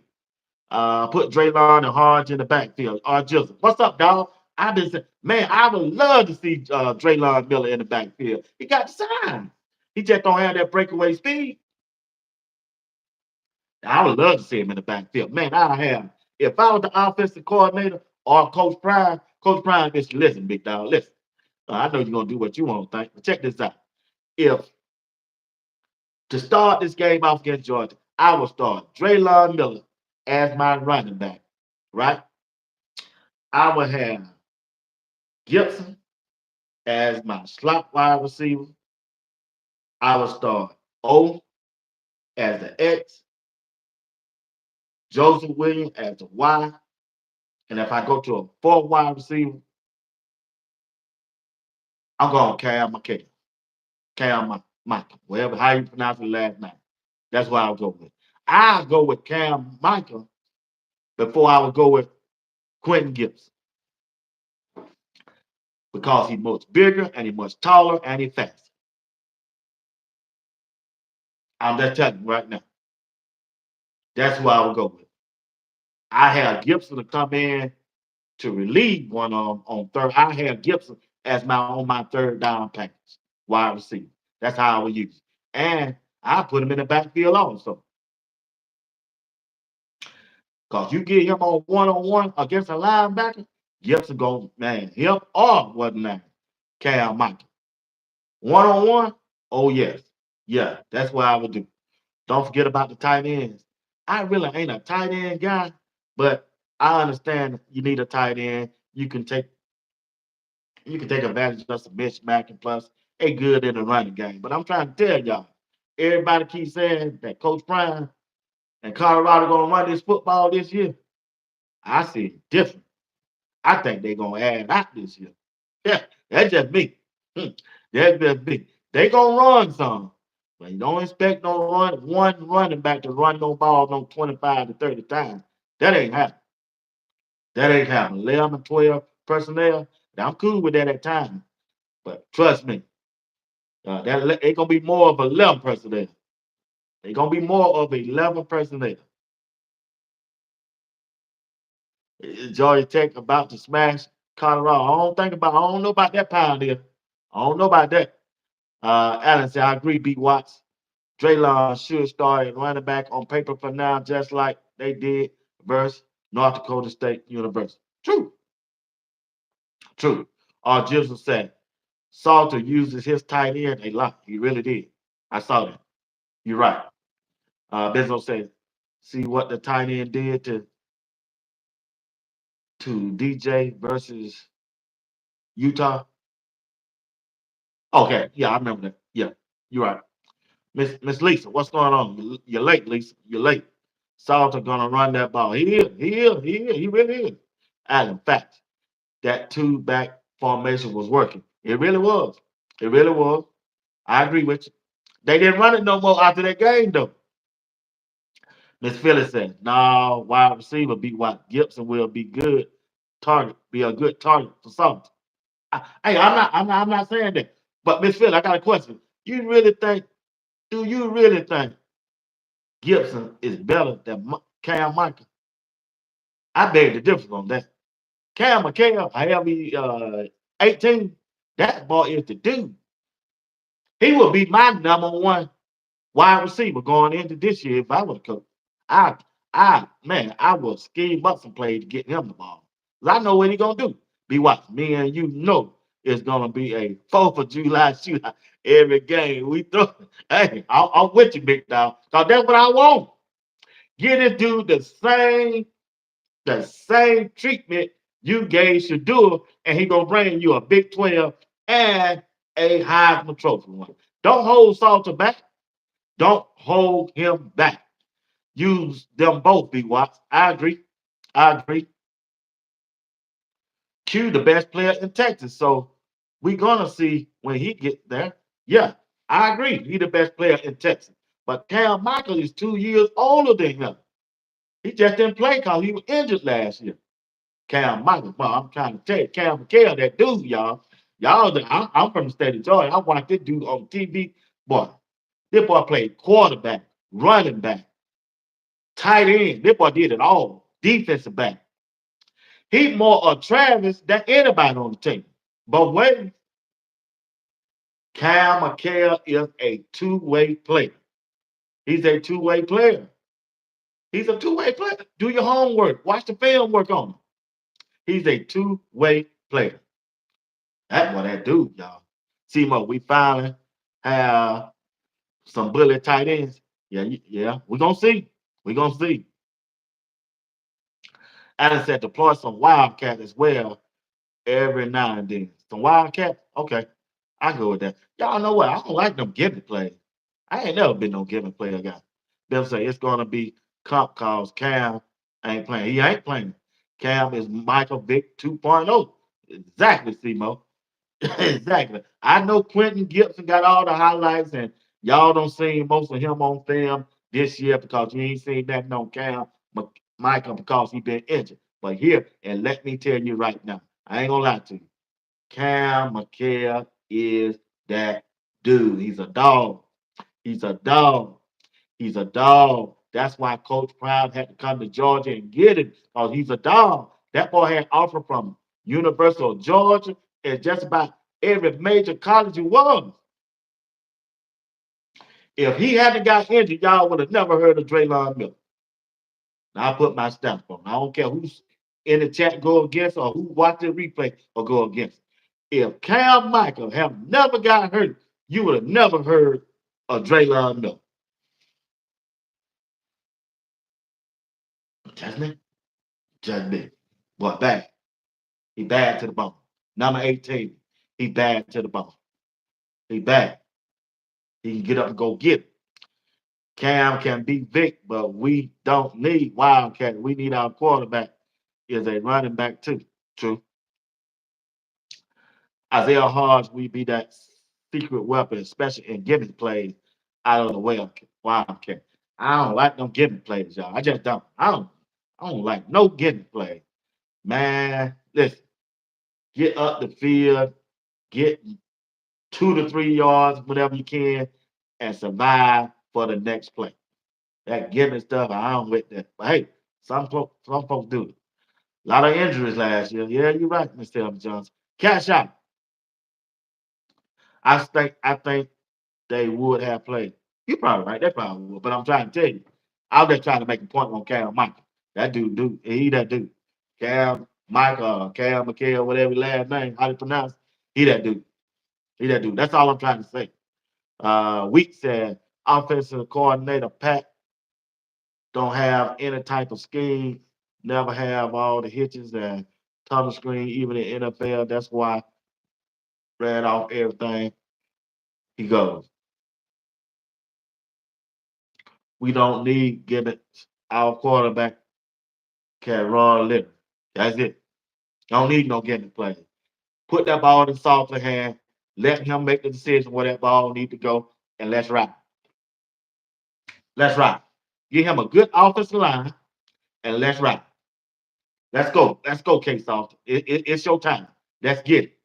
Put Draylon and Hodge in the backfield. Jizzle. What's up, dog? I've been saying, man, I would love to see Draylon Miller in the backfield. He got the sign. He just don't have that breakaway speed. I would love to see him in the backfield. Man, I have. If I was the offensive coordinator or Coach Prime is listen, big dog, listen. I know you're gonna do what you want to think, but check this out. If to start this game off against Georgia, I would start Draylon Miller as my running back, right? I would have Gibson as my slot wide receiver. I would start O as the X, Joseph Williams as the Y, and if I go to a four wide receiver, I'm going Cam McKay, Michael, whatever how you pronounce the last name. That's what I'll go with. I'll go with Cam Michael before I would go with Quentin Gibson because he's much bigger and he's much taller and he's faster. I'm just telling you right now. That's who I would go with. I have Gibson to come in to relieve one on third. I have Gibson as my third down package, wide receiver. That's how I would use it. And I put him in the backfield also. Because you get him on one against a linebacker, Gibson go, man, him or what name? Cal Michael. One, oh yes. Yeah, that's what I would do. Don't forget about the tight ends. I really ain't a tight end guy, but I understand you need a tight end. You can take advantage of some mismatch and plus they good in the running game. But I'm trying to tell y'all, everybody keeps saying that Coach Prime and Colorado gonna run this football this year. I see it different. I think they're gonna add out this year. Yeah, that's just me. Hmm, that's just me. They gonna run some, but you don't expect one running back to run no ball no 25 to 30 times. That ain't happening. That ain't happening. 11 and 12 personnel. I'm cool with that at times. But trust me, that it's gonna be more of 11 personnel. It's gonna be more of 11 personnel. Georgia Tech about to smash Colorado. I don't know about that pound here. I don't know about that. Allen said, I agree, B. Watts. Draylon should start at running back on paper for now, just like they did versus North Dakota State University. True, true. Jizzle said, Salter uses his tight end a lot. He really did. I saw that. You're right. Benzo says, see what the tight end did to DJ versus Utah. Okay, yeah, I remember that. Yeah, you're right. Miss Lisa, what's going on? You're late, Lisa. You're late. Salter gonna run that ball. He really is. And in fact, that two back formation was working. It really was. It really was. I agree with you. They didn't run it no more after that game though. Miss Phillips said, no, wide receiver be what Gibson will be a good target for Salter. Hey, I'm not saying that. But Miss Phillips, I got a question. Do you really think Gibson is better than Cam Michael? I beg the difference on that. Cam McHale, however, 18, that boy is the dude. He will be my number one wide receiver going into this year if I was a coach. I, I will scheme up some plays to get him the ball. 'Cause I know what he gonna do. Be watching. Me and you know it's gonna be a 4th of July shootout every game we throw. Hey, I'm with you, big dog. Cause that's what I want. Get this dude the same treatment you gave Shadua, and he gonna bring you a Big 12 and a Heisman Trophy one. Don't hold Salter back. Don't hold him back. Use them both, B. Watts. I agree. I agree. Q, the best player in Texas. So we're gonna see when he gets there. Yeah, I agree. He the best player in Texas. But Cam Michael is 2 years older than him. He just didn't play because he was injured last year. Cam Michael. Well, I'm trying to tell you, Cam McHale, that dude, y'all. I'm from the state of Georgia. I watched this dude on TV. Boy, this boy played quarterback, running back, tight end. This boy did it all. Defensive back. He more a Travis than anybody on the team. But wait, Cal McHale is a two-way player. He's a two-way player. He's a two-way player. Do your homework. Watch the film work on him. He's a two-way player. That's what that dude, y'all. See, Mo, we finally have some bullet tight ends. Yeah, yeah. We're gonna see. We're gonna see. Adam said deploy some wildcat as well every now and then. Some wildcat? Okay. I go with that. Y'all know what? I don't like them giving plays. I ain't never been no giving player guy. Them say it's gonna be comp cause Cam ain't playing. He ain't playing. Cam is Michael Vick 2.0. Exactly, Simo. Exactly. I know Quentin Gibson got all the highlights, and y'all don't see most of him on film this year because you ain't seen that on Cam Michael because he been injured. But here, and let me tell you right now, I ain't gonna lie to you. Cam McHale is that dude. He's a dog. He's a dog. He's a dog. That's why Coach Prime had to come to Georgia and get him because he's a dog. That boy had offer from University of Georgia and just about every major college he was. If he hadn't got injured, y'all would have never heard of Draylon Miller. Now I put my stamp on. I don't care who's in the chat go against or who watched the replay or go against. If Cam Michael have never got hurt, you would have never heard of Draylon Miller. Just me. Just me. Boy, bad. He bad to the bone. Number 18. He bad to the bone. He bad. He can get up and go get it. Cam can be Vic, but we don't need Wildcat. We need our quarterback is a running back too. True. Isaiah Hodge, we be that secret weapon, especially in giving plays out of the way of Wildcat. I don't like them giving plays, y'all. I just don't. I don't like no giving play. Man, listen, get up the field, get 2 to 3 yards, whatever you can, and survive for the next play. That giving stuff, I don't with that. But hey, some folks do it. A lot of injuries last year. Yeah, you're right, Mr. Elvis Johnson. Cash out. I think they would have played. You're probably right. They probably would. But I'm trying to tell you, I was just trying to make a point on Cal Michael. That dude, he that dude. Cal Michael, Cal McHale, whatever his last name, how to pronounce, he that dude. He that dude. That's all I'm trying to say. Week said offensive coordinator Pat don't have any type of scheme, never have all the hitches and tunnel screen, even in NFL. That's why read off everything. He goes, we don't need gimmicks. Our quarterback can run little. That's it. Don't need no gimmick play. Put that ball in softer hand. Let him make the decision where that ball need to go, and let's ride. Let's ride. Give him a good offensive line, and let's ride. Let's go. Let's go, K Soft. It's your time. Let's get it.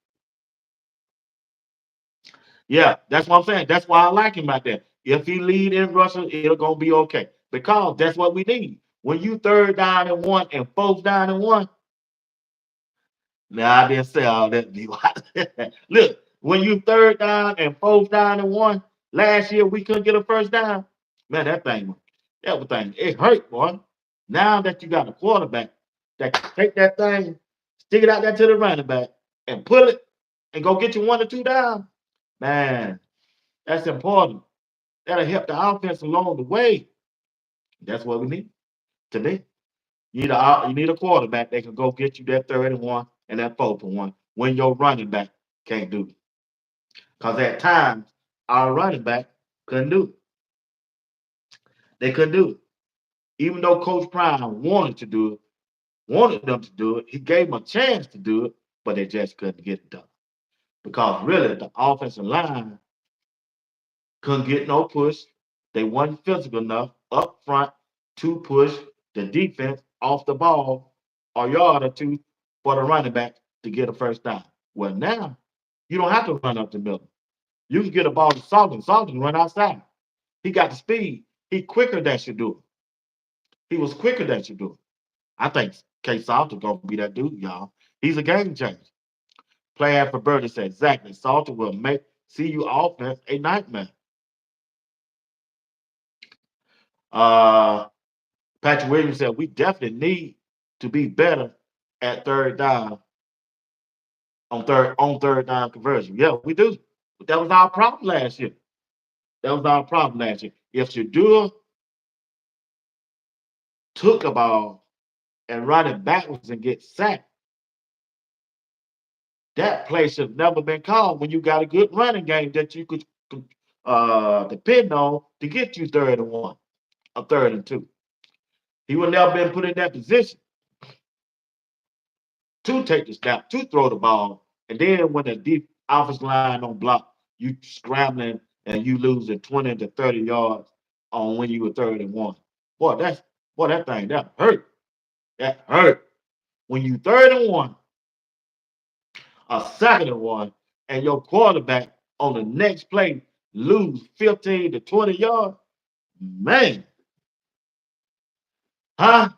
Yeah, that's what I'm saying. That's why I like him out there. If he lead in rushing, it'll gonna be okay. Because that's what we need. When you third down and one and fourth down and one, now I didn't say all that. Look, when you third down and fourth down and one, last year we couldn't get a first down. Man, everything, it hurt, boy. Now that you got a quarterback that can take that thing, stick it out there to the running back, and pull it and go get you 1 or 2 down, man, that's important. That'll help the offense along the way. That's what we need today. You need a quarterback that can go get you that third and one and that fourth and one when your running back can't do it. Because at times, our running back couldn't do it. They couldn't do it. Even though Coach Prime wanted them to do it, he gave them a chance to do it, but they just couldn't get it done. Because really, the offensive line couldn't get no push. They wasn't physical enough up front to push the defense off the ball a yard or two for the running back to get a first down. Well, now you don't have to run up the middle. You can get a ball to Salton. Salton run outside. He got the speed. He quicker than Shador. He was quicker than Shador. I think K Salter gonna be that dude, y'all. He's a game changer. Player for Birdie said exactly. Salter will make CU offense a nightmare. Uh, Patrick Williams said we definitely need to be better at third down on third down conversion. Yeah, we do. But that was our problem last year. That was our problem last year. If Shadua took a ball and run it backwards and get sacked, that play should have never been called when you got a good running game that you could depend on to get you third and one or third and two. He would never been put in that position to take the snap, to throw the ball. And then when the deep offensive line don't block, you scrambling and you losing 20 to 30 yards on when you were third and one. Boy, that thing that hurt. That hurt. When you third and one, a second and one, and your quarterback on the next play lose 15 to 20 yards, man, huh?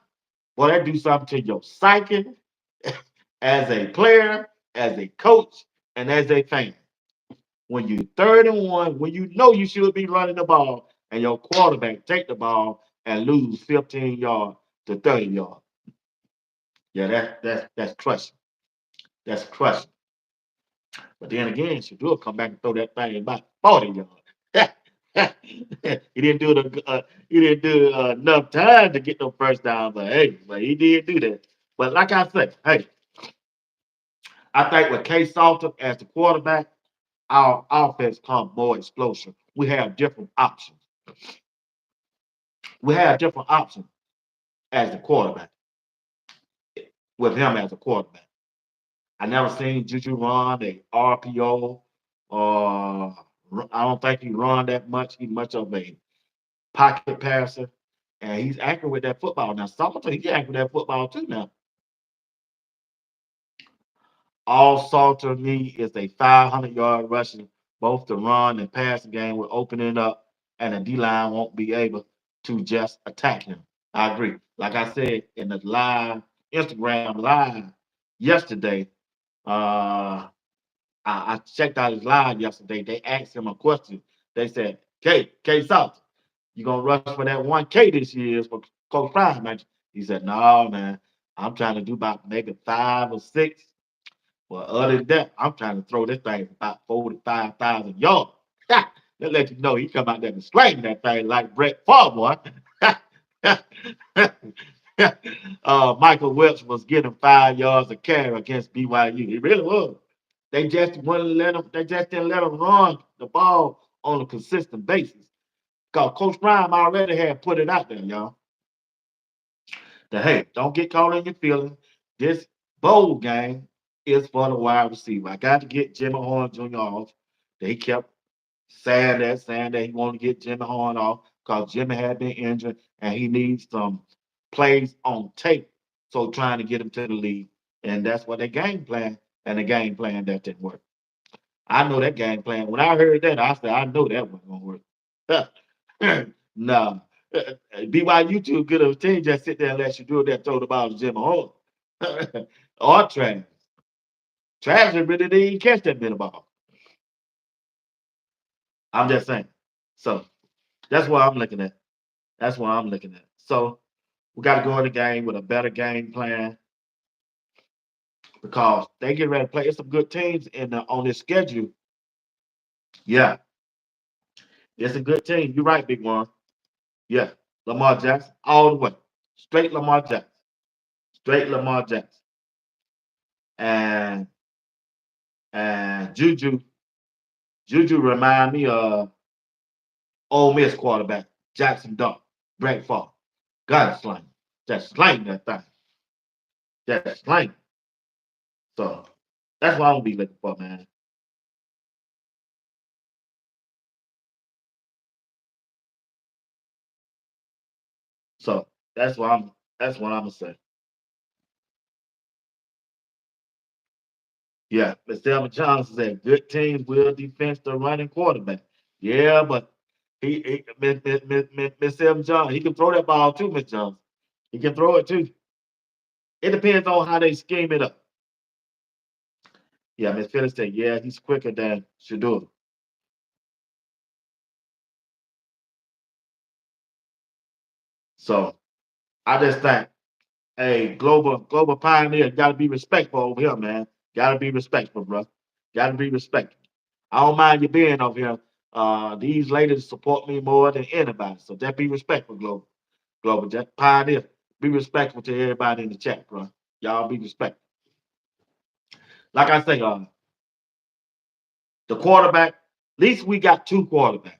Boy, that do something to your psyche as a player, as a coach, and as a fan. When you third and one, when you know you should be running the ball, and your quarterback take the ball and lose 15 yards to 30 yards. Yeah, that's crushing. That's crushing. But then again, Shadur come back and throw that thing about 40 yards. He didn't do enough time to get no first down, but hey, but he did do that. But like I said, hey, I think with K Salter as the quarterback, our offense come more explosive. We have different options. We have different options as the quarterback with him as a quarterback. I never seen Juju run a RPO or I don't think he run that much. He's much of a pocket passer, and he's accurate with that football. Now, Salter, he's accurate with that football too now. All Salter need is a 500-yard rushing, both the run and passing game will open it up, and the D line won't be able to just attack him. I agree. Like I said in the live Instagram live yesterday, I checked out his live yesterday. They asked him a question. They said, K Salter, you gonna rush for that 1K this year for Coach Prime, man? He said, no, man. I'm trying to do about maybe 5 or 6. Well, other than that, I'm trying to throw this thing about 45,000 yards. That let you know he come out there and slang that thing like Brett Favre, boy. Michael Welch was getting 5 yards a carry against BYU. He really was. They just wouldn't let him. They just didn't let him run the ball on a consistent basis. Because Coach Prime already had put it out there, y'all. That hey, don't get caught in your feelings. This bowl game is for the wide receiver. I got to get Jimmy Horn Jr. off. They kept saying that he wanted to get Jimmy Horn off because Jimmy had been injured and he needs some plays on tape. So trying to get him to the league. And that's what they game plan. And the game plan that didn't work. I know that game plan. When I heard that, I said, I know that wasn't gonna work. No. BYU too good of a team just sit there and let you do that, throw the ball to Jim Horn. Or Travis. Travis really didn't even catch that bit of ball. I'm just saying. So that's what I'm looking at. That's what I'm looking at. So we got to go in the game with a better game plan because they get ready to play. It's some good teams on this schedule. Yeah, it's a good team. You're right, big one. Yeah, Lamar Jackson all the way, straight Lamar Jackson, straight Lamar Jackson, and Juju remind me of Ole Miss quarterback Jackson Dart, Brett Favre. God slang, just slang that thing, just slang. So that's what I'm gonna be looking for, man. So that's what I'm gonna say. Yeah, Mr. Elvin Johnson said good teams will defense the running quarterback. Yeah, but Mr. Elvin Johnson, he can throw that ball too, Mr. Johnson. He can throw it too. It depends on how they scheme it up. Yeah, Miss Phillips said, yeah, he's quicker than Shador. So I just think, hey, global pioneer, gotta be respectful over here, man. Gotta be respectful, bro. Gotta be respectful. I don't mind you being over here. These ladies support me more than anybody. So just be respectful, global. Just pioneer. Be respectful to everybody in the chat, bro. Y'all be respectful. Like I say, the quarterback, at least we got two quarterbacks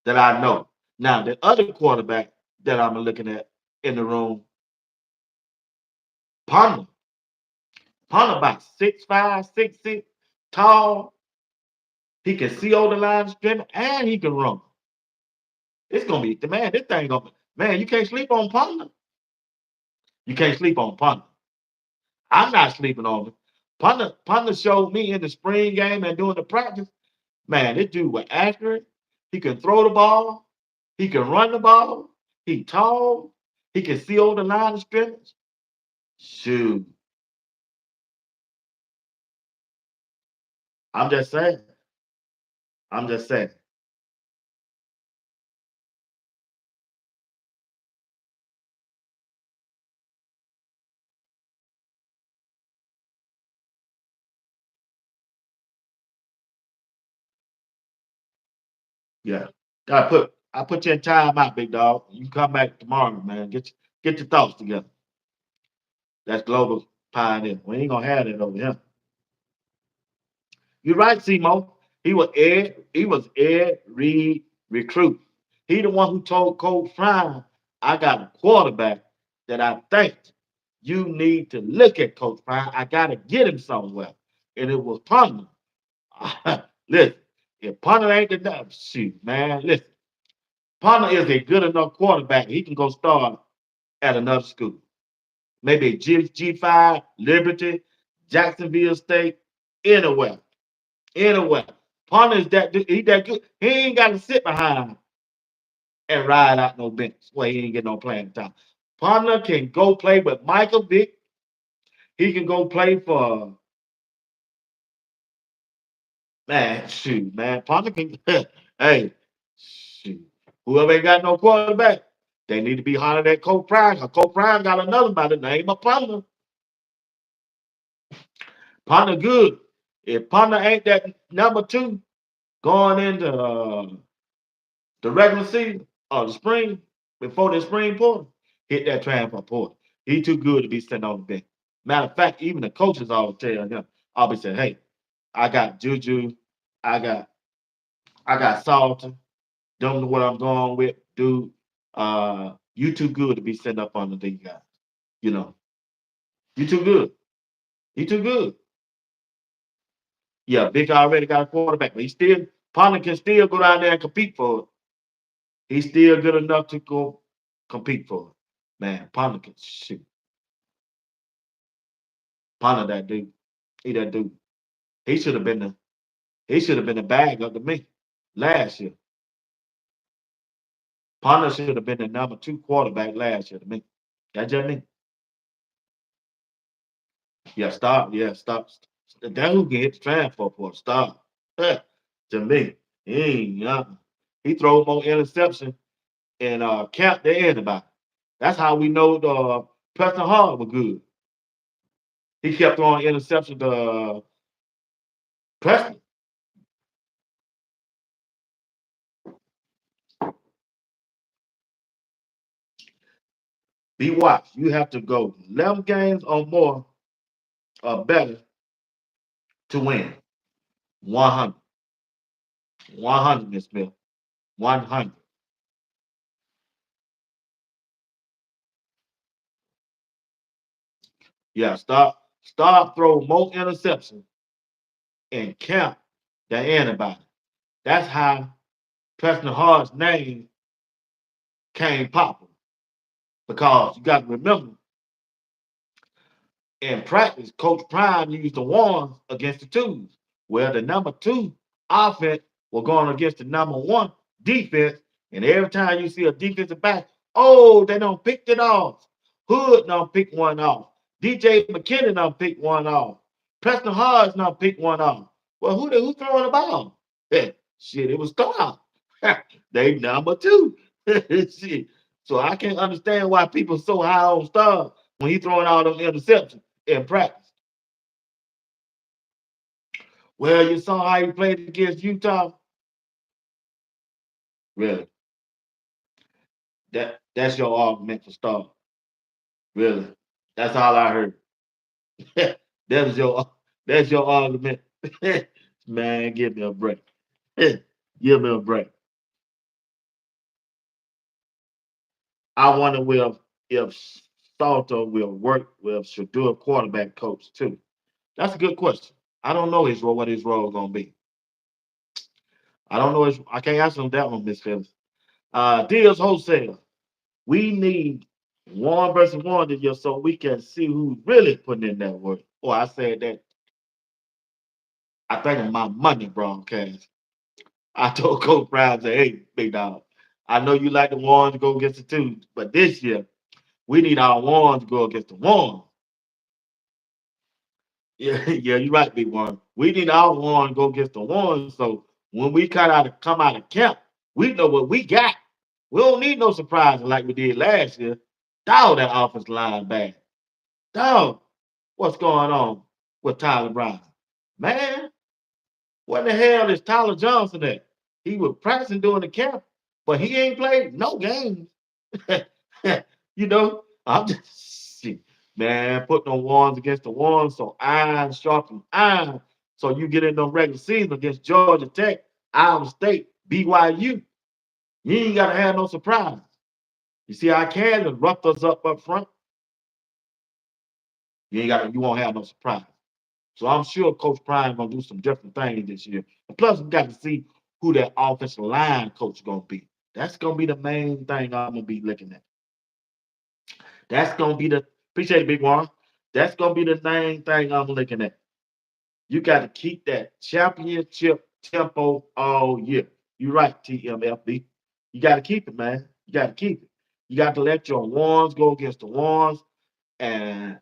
that I know. Now, the other quarterback that I'm looking at in the room, Punter. Punter about 6'5", 6'6", tall. He can see over the line of scrimmage and he can run. It's gonna be the man. This thing gonna man. You can't sleep on Punter. You can't sleep on Punter. I'm not sleeping on him. Punter showed me in the spring game and during the practice. Man, this dude was accurate. He can throw the ball. He can run the ball. He tall. He can see over the line of scrimmage. Shoot, I'm just saying. I'm just saying. Yeah, I put you in time out, big dog. You come back tomorrow, man. Get your thoughts together. That's global pioneer. We ain't gonna have that over here. You're right, Simo. He was Ed Reed recruit. He the one who told Coach Prime, I got a quarterback that I think you need to look at Coach Prime. I gotta get him somewhere. And it was Punter. Listen, if Punter ain't the shoot, man, listen. Punter is a good enough quarterback. He can go start at another school. Maybe G5, Liberty, Jacksonville State, anywhere. Anyway, Punter is he that good. He ain't got to sit behind and ride out no bench. Well, he ain't get no playing time. Punter can go play with Michael Vick. He can go play for man. Shoot, man. Punter can. Hey, shoot. Whoever ain't got no quarterback, they need to be hollering at Coach Prime. Coach Prime got another by the name of Punter. Punter good. If Punter ain't that number two going into the regular season or the spring, before the spring portal, hit that transfer portal. He too good to be sitting on the bench. Matter of fact, even the coaches always tell him, I'll be saying, hey, I got Juju, I got I got Salter, don't know what I'm going with, dude. You too good to be sitting up under these guys. You know, you too good. He too good. Yeah, Vic already got a quarterback, but he still Pollard can still go down there and compete for it. He's still good enough to go compete for it. Man, Pollard can shoot. Pollard that dude. He that dude. He should have been the bag up to me last year. Pollard should have been the number two quarterback last year to me. That just me. Yeah, stop. Yeah, stop. That who can hit the transfer for stop. To me. He ain't nothing. He throw more interception and count than anybody. That's how we know the Preston Hall was good. He kept throwing interception to Preston. Be watched. You have to go 11 games or more or better to win. 100. 100, Miss Smith. 100. Yeah, start throw more interceptions and count than anybody. That's how Preston Hard's name came popular. Because you got to remember, in practice, Coach Prime used the ones against the twos. Well, the number two offense was going against the number one defense. And every time you see a defensive back, oh, they don't pick it off. Hood don't pick one off. DJ McKinnon done picked one off. Preston Hodge done picked one off. Well, who throwing the ball? Shit, it was Star. They number two. Shit. So I can't understand why people so high on Star when he throwing all those interceptions in practice. Well, you saw how he played against Utah. Really? That's your argument for Star. Really? That's all I heard. that's your that's your argument. Man, give me a break. Give me a break. I wonder if Salter will work with Shadur quarterback coach too. That's a good question. I don't know what his role is gonna be. I don't know I can't answer that one, Miss Phillips. Deals wholesale. We need one versus one this year so we can see who's really putting in that work. Oh, I said that. I think of my money broadcast. I told Coach Brown, say, hey, big dog, I know you like the ones to go against the twos, but this year we need our ones to go against the ones. Yeah, yeah, you're right, big one. We need our one to go against the ones. So when we come out of camp, we know what we got. We don't need no surprises like we did last year. Dog, that offensive line bad. Dog, what's going on with Tyler Brown? Man, what the hell is Tyler Johnson at? He was practicing during the camp, but he ain't played no games. I'm just shit, man, putting on ones against the ones, so iron sharpen iron. So you get in the regular season against Georgia Tech, Iowa State, BYU. You ain't gotta have no surprise. You see how Kansas roughed us up front. You won't have no surprise. So I'm sure Coach Prime gonna do some different things this year. And plus, we got to see who that offensive line coach gonna be. That's gonna be the main thing I'm gonna be looking at. That's gonna be the appreciate it, Big One. That's gonna be the main thing I'm looking at. You got to keep that championship tempo all year. You're right, TMFB. You got to keep it, man. You got to keep it. You got to let your ones go against the ones, and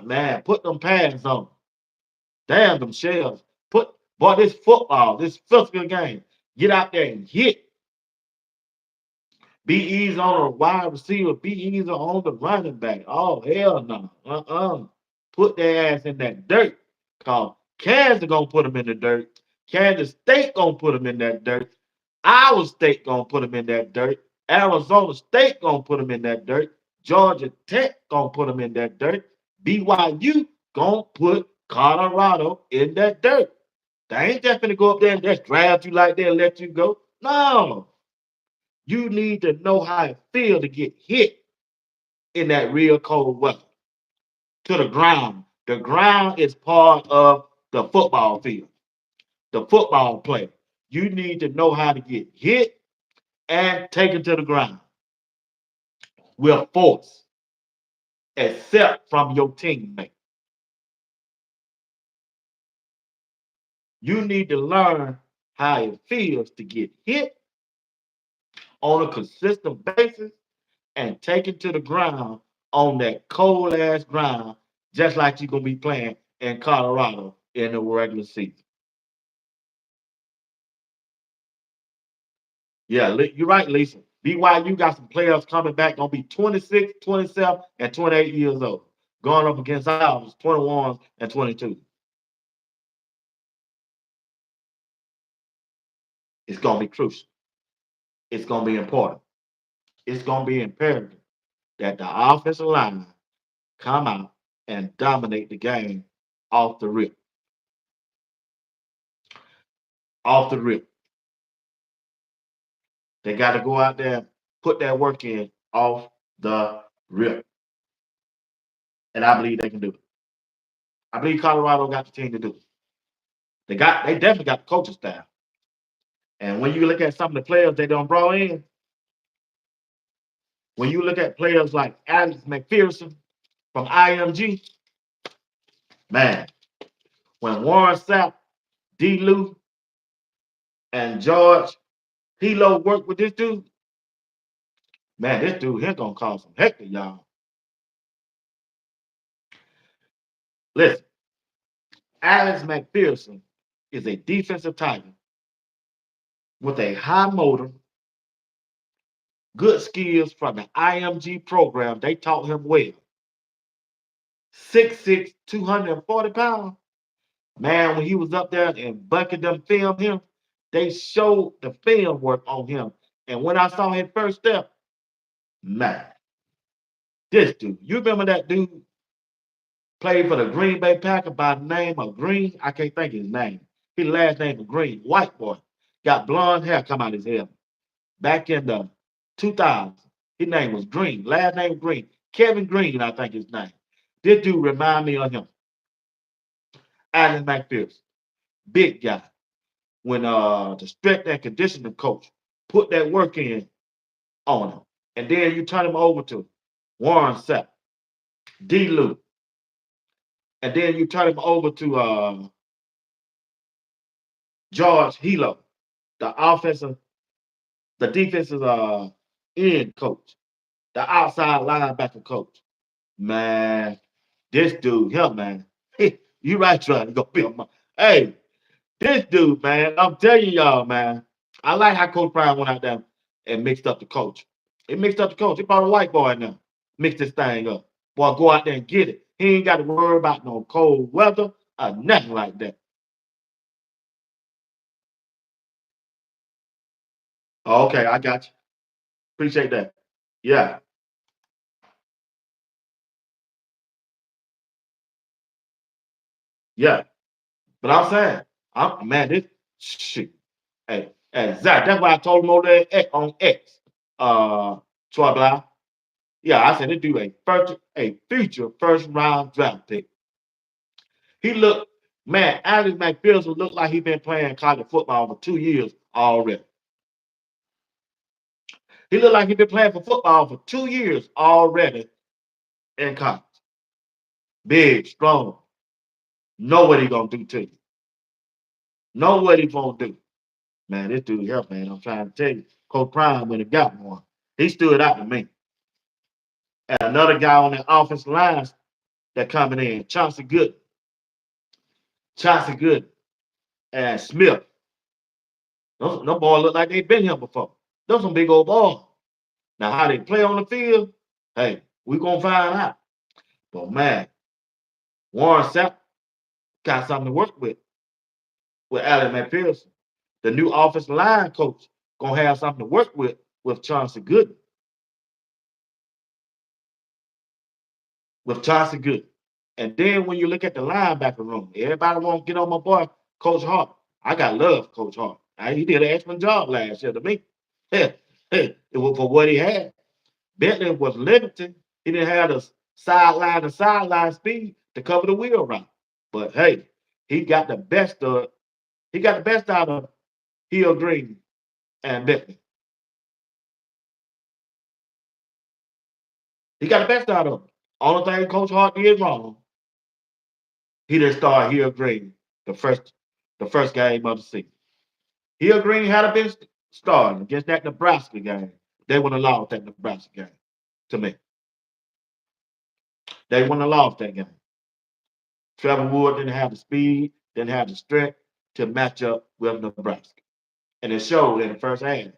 man, put them pads on. Damn them shells. This football, this physical game. Get out there and hit. Be easy on a wide receiver. Be easy on the running back. Oh, hell no. Put their ass in that dirt. Cause Kansas gonna put them in the dirt. Kansas State gonna put them in that dirt. Iowa State gonna put them in that dirt. Arizona State gonna put them in that dirt. Georgia Tech gonna put them in that dirt. BYU gonna put Colorado in that dirt. They ain't just gonna go up there and just draft you like that and let you go. No. You need to know how it feels to get hit in that real cold weather to the ground. The ground is part of the football field, the football play. You need to know how to get hit and taken to the ground with force, except from your teammate. You need to learn how it feels to get hit on a consistent basis and taken to the ground on that cold ass ground, just like you're gonna be playing in Colorado in the regular season. Yeah, you're right, Lisa. BYU got some players coming back, gonna be 26, 27, and 28 years old, going up against ours, 21 and 22. It's gonna be crucial. It's gonna be important. It's gonna be imperative that the offensive line come out and dominate the game off the rip. Off the rip. They got to go out there and put that work in off the rip. And I believe they can do it. I believe Colorado got the team to do it. They definitely got the coaching staff. And when you look at some of the players they don't brought in, when you look at players like Alex McPherson from IMG, man, when Warren Sapp, D. Lou, and George Hilo work with this dude, man, this dude here gonna cause some heck to y'all. Listen, Alex McPherson is a defensive tackle with a high motor, good skills from the IMG program. They taught him well. 6'6", 240 pounds. Man, when he was up there and Bucket them filmed him, they showed the film work on him. And when I saw his first step, man, this dude, you remember that dude played for the Green Bay Packers by the name of Green? I can't think of his name. His last name was Green, white boy. Got blonde hair come out his head. Back in the 2000s, his name was Green. Last name Green. Kevin Green, I think his name. This dude remind me of him. Alan McPherson, big guy. When the strength and conditioning coach put that work in on him, and then you turn him over to Warren Sapp, D. Lou, and then you turn him over to George Hilo, the offensive, the defensive end coach, the outside linebacker coach. Man, this dude here, man. You right trying to go build my. Hey, this dude, man, I'm telling y'all, man. I like how Coach Prime went out there and mixed up the coach. He mixed up the coach. He brought a white boy in there, mixed this thing up. Boy, go out there and get it. He ain't got to worry about no cold weather or nothing like that. Oh, okay, I got you. Appreciate that. Yeah, yeah. But I'm saying, man, this shit. Hey, exactly. That's why I told him over there on X. Troy Blau. Yeah, I said they do a future first round draft pick. He looked, man, Alex McPherson looked like he been playing college football for 2 years already. He looked like he been playing for football for 2 years already in college. Big, strong. Know what he gonna do to you. Know what he gonna do. Man, this dude here, man, I'm trying to tell you. Coach Prime when he got one. He stood out to me. And another guy on the offensive line that coming in, Chauncey Good. Chauncey Good and Smith. Those boys look like they've been here before. Those some big old boys. Now, how they play on the field, hey, we gonna find out. But man, Warren Sapp got something to work with Allen McPherson. The new offensive line coach gonna have something to work with Chauncey Good. With Chauncey Good. And then when you look at the linebacker room, everybody want to get on my boy, Coach Hart. I got love, Coach Hart. He did an excellent job last year to me. It was for what he had. Bentley was limited. He didn't have the sideline speed to cover the wheel route. But hey, he got the best of he got the best out of Hill Green and Bentley. He got the best out of him. Only thing Coach Hart did wrong, he didn't start Hill Green the first the first game of the season. Hill Green had a been starting against that Nebraska game. They wouldn't have lost that Nebraska game to me. They wouldn't have lost that game. Trevor Wood didn't have the speed, didn't have the strength to match up with Nebraska. And it showed in the first half.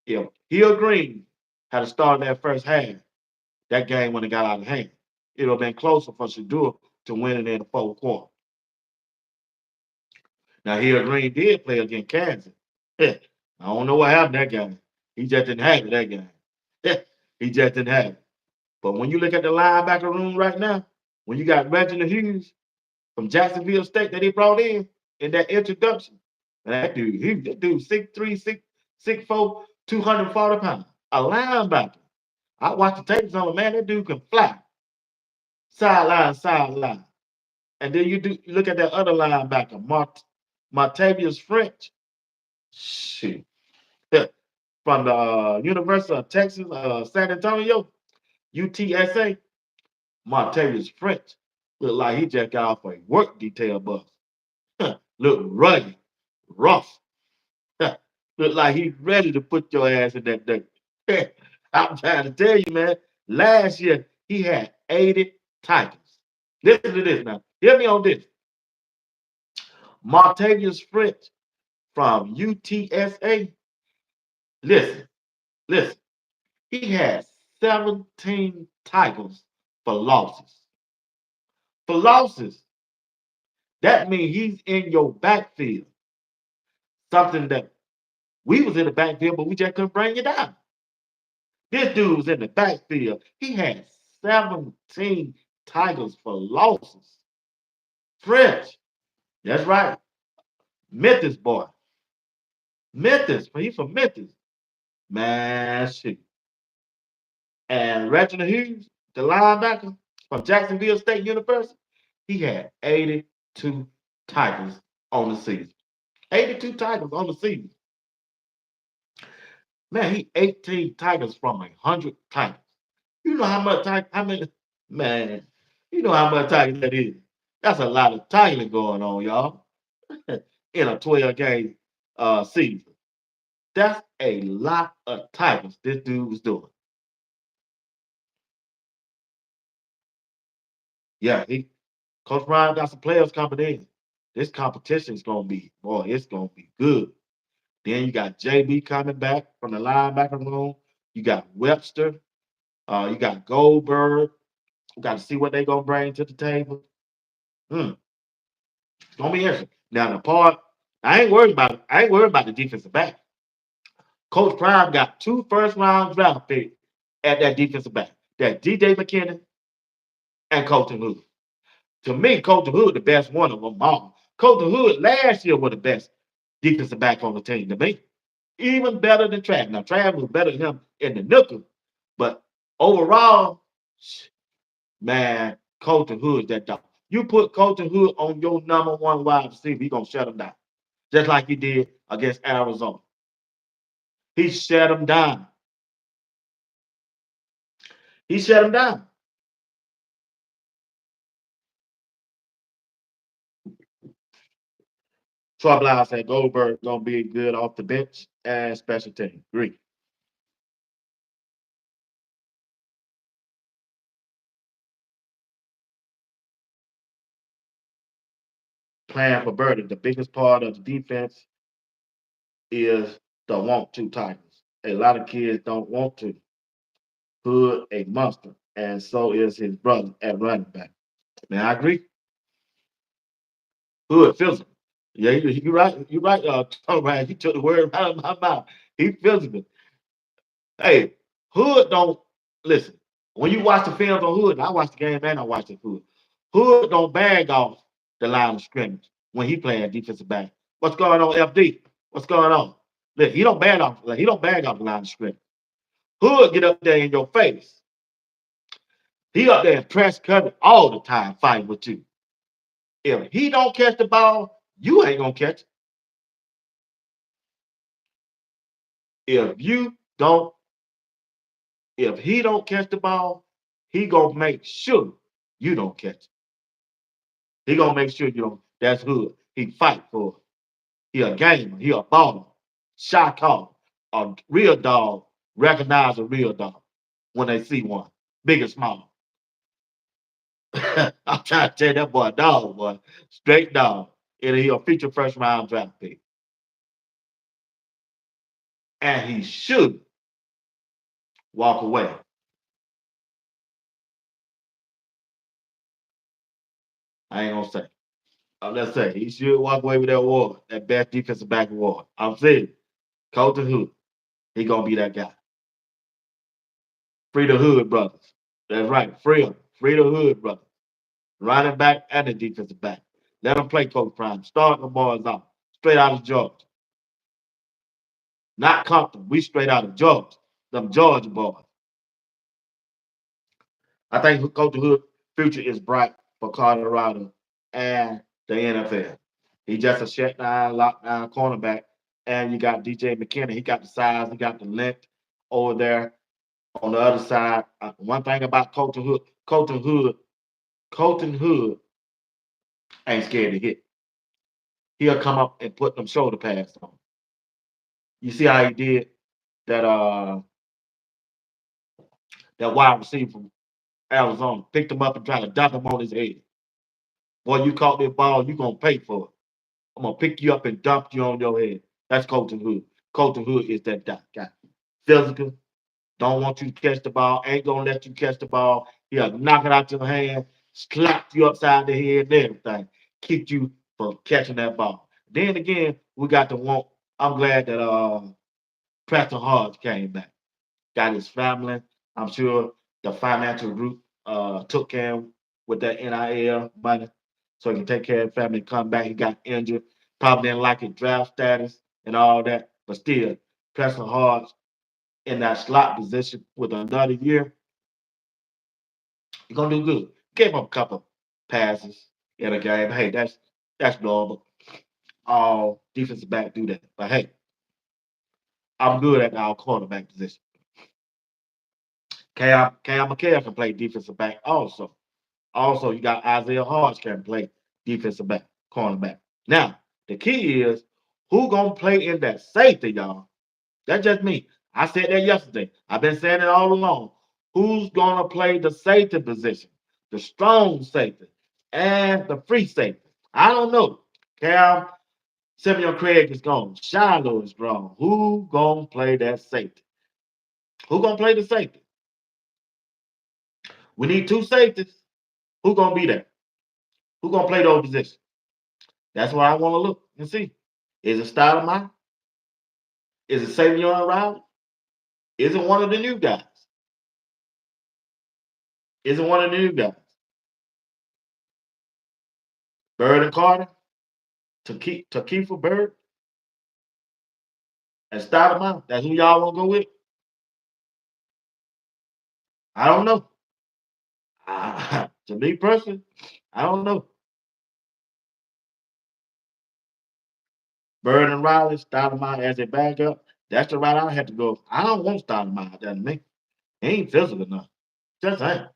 If Hill Green had started that first half, that game would have got out of hand. It would have been closer for Shadur to win it in the fourth quarter. Now, Hill Green did play against Kansas. I don't know what happened that game. He just didn't have it that game. He just didn't have it. But when you look at the linebacker room right now, when you got Reginald Hughes from Jacksonville State that he brought in that introduction, that dude 6'3", 6'4", 240 pounds. A linebacker. I watched the tapes on him, man. That dude can fly. Sideline, sideline. And then you look at that other linebacker, Martavius French. Shoot. From the University of Texas, San Antonio, UTSA, Martavius French. Look like he just got off a work detail bus. Look rugged, rough. Look like he's ready to put your ass in that dirt. I'm trying to tell you, man. Last year, he had 80 tackles. Listen to this now. Hear me on this. Martavius French from UTSA. Listen, listen. He has 17 tackles for losses. For losses, that means he's in your backfield. Something that we was in the backfield, but we just couldn't bring you down. This dude was in the backfield. He had 17 tackles for losses. French, that's right. Memphis boy. Memphis, he's from Memphis. Man, shit. And Reginald Hughes, the linebacker from Jacksonville State University, he had 82 tackles on the season. 82 tackles on the season. Man, he 18 tackles from 100 tackles. You know how much tackle, how many, man, you know how much tackle that is. That's a lot of tackling going on, y'all, in a 12 game season. That's a lot of tackles this dude was doing. Yeah, Coach Ryan got some players coming in. This competition is gonna be, boy, it's gonna be good. Then you got JB coming back from the linebacker room. You got Webster. You got Goldberg. You got to see what they're gonna bring to the table. Hmm. It's gonna be interesting. Now the part I ain't worried about. I ain't worried about the defensive back. Coach Prime got two first round draft picks at that defensive back. That DJ McKinnon and Colton Hood. To me, Colton Hood the best one of them all. Colton Hood last year was the best defensive back on the team to me. Even better than Trav. Now Trav was better than him in the nickel, but overall, man, Colton Hood that dog. You put Colton Hood on your number one wide receiver, he gonna shut him down, just like he did against Arizona. He shut him down. He shut him down. Troy Blau said Goldberg gonna be good off the bench and special team. Agree. Playing for Birdie, the biggest part of the defense is the want to titles. A lot of kids don't want to. Hood a monster, and so is his brother at running back. Man, I agree. Hood physical. Yeah, you right. You right. Tom Ryan, you took the word out of my mouth. He physical. Hey, Hood don't listen. When you watch the films on Hood, and I watch the game and I watch the Hood. Hood don't bag off the line of scrimmage when he playing defensive back. What's going on, FD? What's going on? Look, he don't bag off. Like, he don't bag off the line of scrimmage. Hood get up there in your face. He up there in press cover all the time, fighting with you. If he don't catch the ball, you ain't gonna catch it. If you don't, if he don't catch the ball, he gonna make sure you don't catch it. He gonna make sure you don't. That's Hood. He fight for it. He a gamer. He a baller. Shot call. A real dog recognize a real dog when they see one, big and small. I'm trying to tell that boy a dog, boy. Straight dog. And he a future first round draft pick. And he should walk away. I ain't gonna say. Let's say he should walk away with that award, that best defensive back award. I'm saying, Colton Hood, he gonna be that guy. Free the Hood brothers. That's right. Free them. Free the Hood brothers. Running back and the defensive back. Let them play Coach Prime. Start the boys off. Straight out of Georgia. Not Compton. We straight out of Georgia. Them Georgia boys. I think Coach Hood future is bright for Colorado and the NFL. He just a shutdown, lockdown cornerback. And you got DJ McKinney. He got the size, he got the length over there on the other side. One thing about Colton Hood ain't scared to hit. He'll come up and put them shoulder pads on. You see how he did that that wide receiver from Arizona, picked him up and tried to dunk him on his head. Boy, you caught this ball, you gonna pay for it. I'm gonna pick you up and dump you on your head. That's Colton Hood. Colton Hood is that guy. Physical, don't want you to catch the ball, ain't gonna let you catch the ball. He'll knock it out your hand, slap you upside the head and everything. Keep you from catching that ball. Then again, we got the one. I'm glad that Preston Hodge came back. Got his family. I'm sure the financial group took care of with that NIL money so he can take care of the family and come back. He got injured, probably didn't like his draft status and all that, but still, Preston Hodge in that slot position with another year, you're gonna do good. Gave up a couple passes in a game. Hey, that's normal. All defensive back do that. But hey, I'm good at our quarterback position. Cam McHale can play defensive back also. Also, you got Isaiah Hodge can play defensive back, cornerback. Now, the key is who gonna play in that safety, y'all? That's just me. I said that yesterday. I've been saying it all along. Who's gonna play the safety position? The strong safety and the free safety. I don't know. Cal Simeon Craig is gone. Shiloh is gone. Who gonna play that safety? Who gonna play the safety? We need two safeties. Who gonna be there? Who gonna play those positions? That's what I want to look and see. Is it Stoudemire? Is it Savion Riley? Is it one of the new guys? Is it one of the new guys? Bird and Carter? To keep for Bird and Stoudemire? That's who y'all want to go with? I don't know. To me personally, I don't know. Bird and Riley, Stoudemire as a backup. That's the route I have to go. I don't want Stoudemire. That me. He ain't physical enough. Just ain't.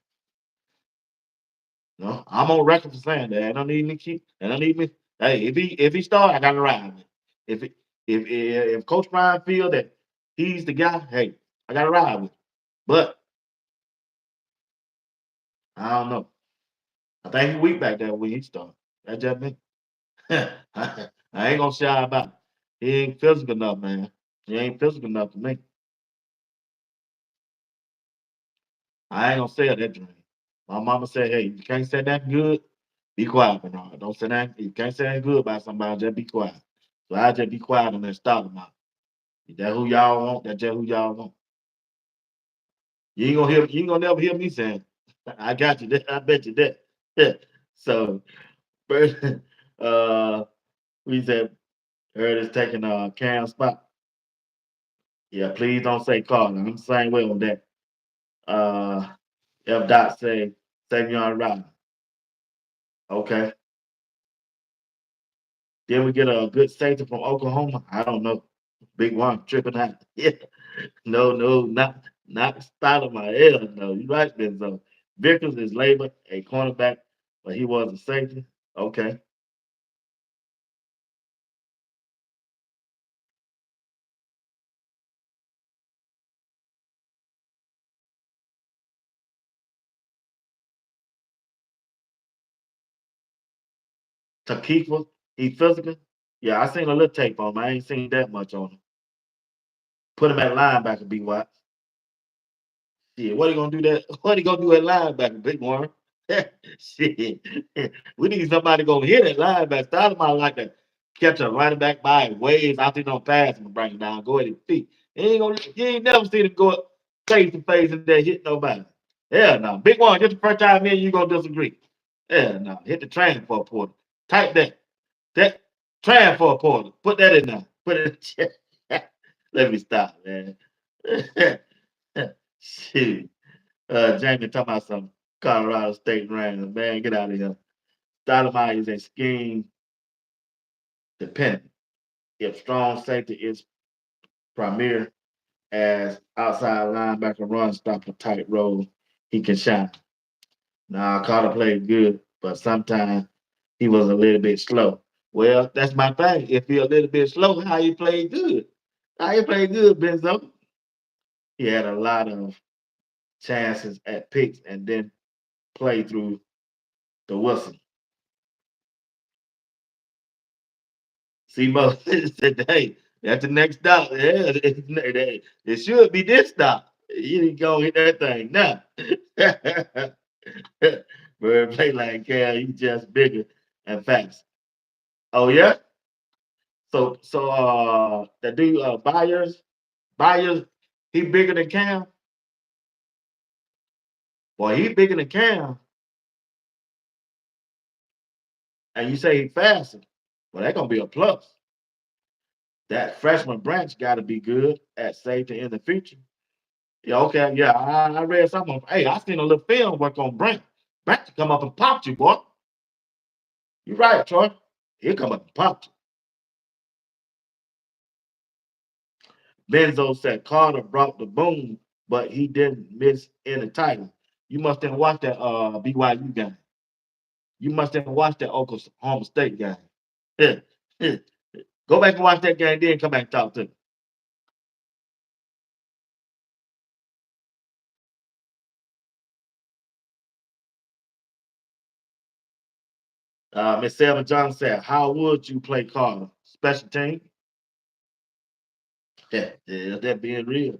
No, I'm on record for saying that. I don't need me keep. I don't need me. Hey, if he start, I got to ride with. If it, if Coach Ryan feel that he's the guy, hey, I got to ride with. But I don't know. I think he weak back there when he start. That's just me. I ain't gonna shy about it. He ain't physical enough, man. He ain't physical enough for me. I ain't gonna say that dream. My mama said, hey, you can't say that good, be quiet, Bernard. Don't say that. You can't say that good about somebody, just be quiet. So I just be quiet and then stop them out. Is that who y'all want? That's just who y'all want. You ain't gonna never hear me saying, I got you that. I bet you that. Yeah. So first we said heard is taking Cam's spot. Yeah, please don't say Carter. I'm the same way on that. Uh F dot say Savion Riley. Okay. Then we get a good safety from Oklahoma. I don't know. Big one tripping out. Yeah. No, not style of my head. No, you right, Benzo. Vickers is labeled a cornerback, but he was a safety. Okay. Takifa, he physical. Yeah, I seen a little tape on him. I ain't seen that much on him. Put him at linebacker, B Watts. Shit, what he gonna do that? What he gonna do at linebacker, Big Warren? Shit. We need somebody gonna hit that linebacker. Start him out like to catch a running back by his waves out there on pass and bring it down, go at his feet. You ain't never seen him go face to face and then hit nobody. Hell no. Big Warren, just the first time me and you gonna disagree. Hell no. Hit the transfer portal. Type that. That transfer portal. Put that in there. Put it in the chat. Let me stop, man. Shoot. Jamie talking about some Colorado State Rams. Man, get out of here. Stoudemire is a scheme dependent. If strong safety is premier as outside linebacker run stopper tight role, he can shine. Now Carter played good, but sometimes he was a little bit slow. Well, that's my thing. If you're a little bit slow, how you play good? How you play good, Benzo? He had a lot of chances at picks and then play through the whistle. Mo said, "Hey, that's the next stop. Yeah, it should be this stop. You need to go hit that thing now." But play like Cal, he just bigger and fast. Oh yeah. So the dude Byers, he bigger than Cam. Boy, he bigger than Cam, and you say he faster. Well, that's gonna be a plus. That freshman branch got to be good at safety in the future. Yeah, okay, yeah, I read something. Hey, I seen a little film work on Brent. Brent come up and popped you, boy. You right, Troy. He'll come up and pop you. Benzo said Carter brought the boom, but he didn't miss any title. You must have watched that BYU game. You must have watched that Oklahoma State game. Yeah, yeah. Go back and watch that game, then come back and talk to me. Miss Selma Johnson said, "How would you play Carter? Special team?" Yeah, that being real.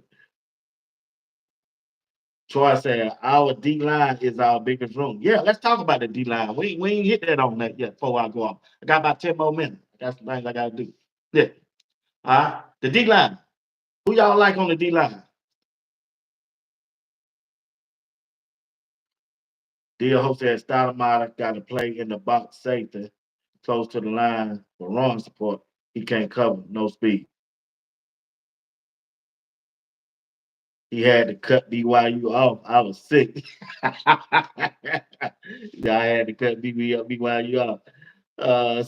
Troy said, "Our D line is our biggest room." Yeah, let's talk about the D line. We ain't hit that on that yet before I go off. I got about 10 more minutes. That's the things I got to do. Yeah. All right. The D line. Who y'all like on the D line? Deal Hope said, Stoudemire got to play in the box safety close to the line for run support. He can't cover, no speed. He had to cut BYU off. I was sick. Yeah, I had to cut BYU off.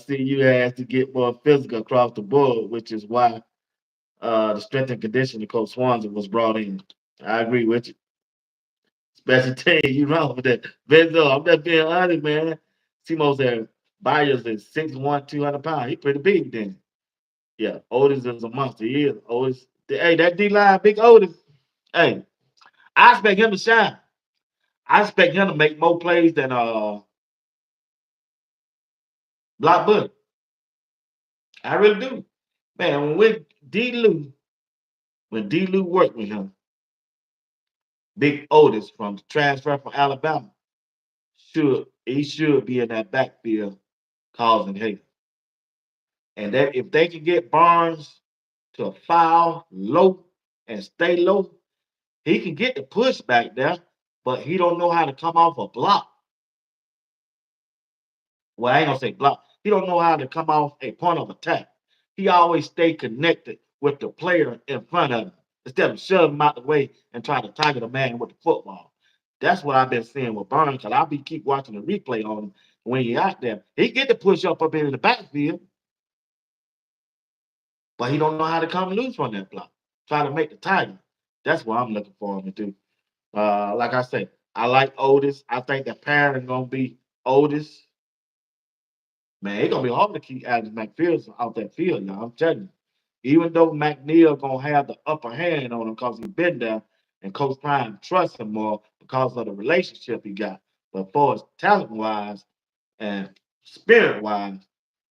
CU has to get more physical across the board, which is why the strength and conditioning coach Swanson was brought in. I agree with you. Special team, you wrong with that. Benzo, I'm just being honest, man. Simo said Byers is 6'1", 200 pounds. He pretty big then. Yeah, Otis is a monster. He is. Otis. Hey, that D line, big Otis. Hey, I expect him to shine. I expect him to make more plays than Block Buddy. I really do. Man, when D. Lou worked with him, Big Otis from the transfer from Alabama, should be in that backfield causing hate. And that if they can get Barnes to foul low and stay low, he can get the push back there, but he don't know how to come off a block. Well, I ain't gonna say block. He don't know how to come off a point of attack. He always stay connected with the player in front of him instead of shoving him out the way and trying to target a man with the football. That's what I've been seeing with Burns because I'll be keep watching the replay on him when he out there. He get the push up in the backfield, but he don't know how to come loose from that block. Try to make the target. That's what I'm looking for him to do. Like I said, I like Otis. I think the pairing gonna be Otis. Man, it's gonna be hard to keep Alex McPherson out that field, y'all. I'm telling you. Even though McNeil gonna have the upper hand on him because he been there and Coach Prime trusts him more because of the relationship he got. But for as talent wise and spirit wise,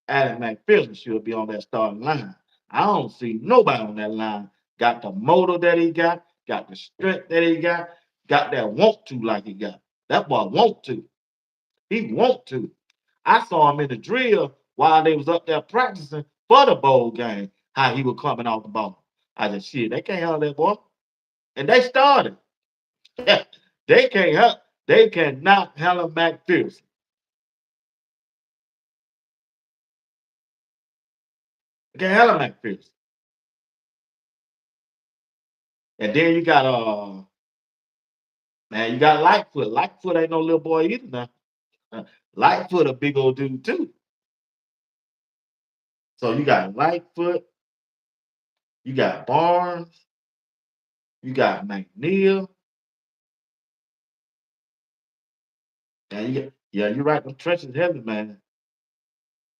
Alex McPherson should be on that starting line. I don't see nobody on that line got the motor that he got the strength that he got that want to like he got. That boy want to. He want to. I saw him in the drill while they was up there practicing for the bowl game, how he was coming off the ball. I said, shit, they can't help that boy. And they started. They can't help. They cannot handle McPherson. They can't handle McPherson. And then you got man, you got Lightfoot. Lightfoot ain't no little boy either now. Lightfoot a big old dude too. So you got Lightfoot, you got Barnes, you got McNeil, and yeah, you're right. The trenches heavy, man.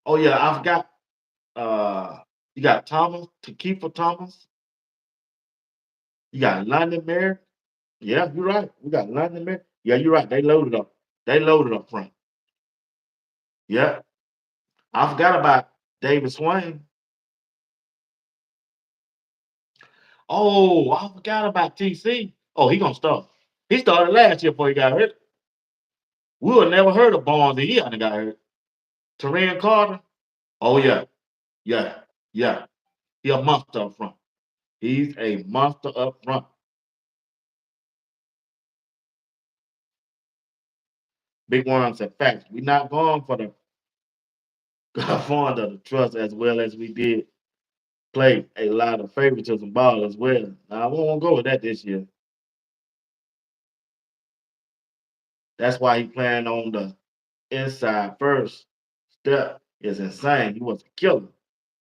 Oh yeah, I forgot. You got Thomas, Takeefa Thomas. You got London Mary. Yeah, you're right. We got London Mary. Yeah, you're right. They loaded up. They loaded up front. Yeah, I forgot about David Swain. Oh, I forgot about TC. Oh, he gonna start. He started last year before he got hurt. We would never heard of Barnes and he hadn't got hurt. Terran Carter. Oh yeah, yeah, yeah. He a monster up front. He's a monster up front. Big Worm said facts. We're not going for the fond of the trust as well as we did play a lot of favoritism ball as well. Now, I won't go with that this year. That's why he playing on the inside first step is insane. He was a killer.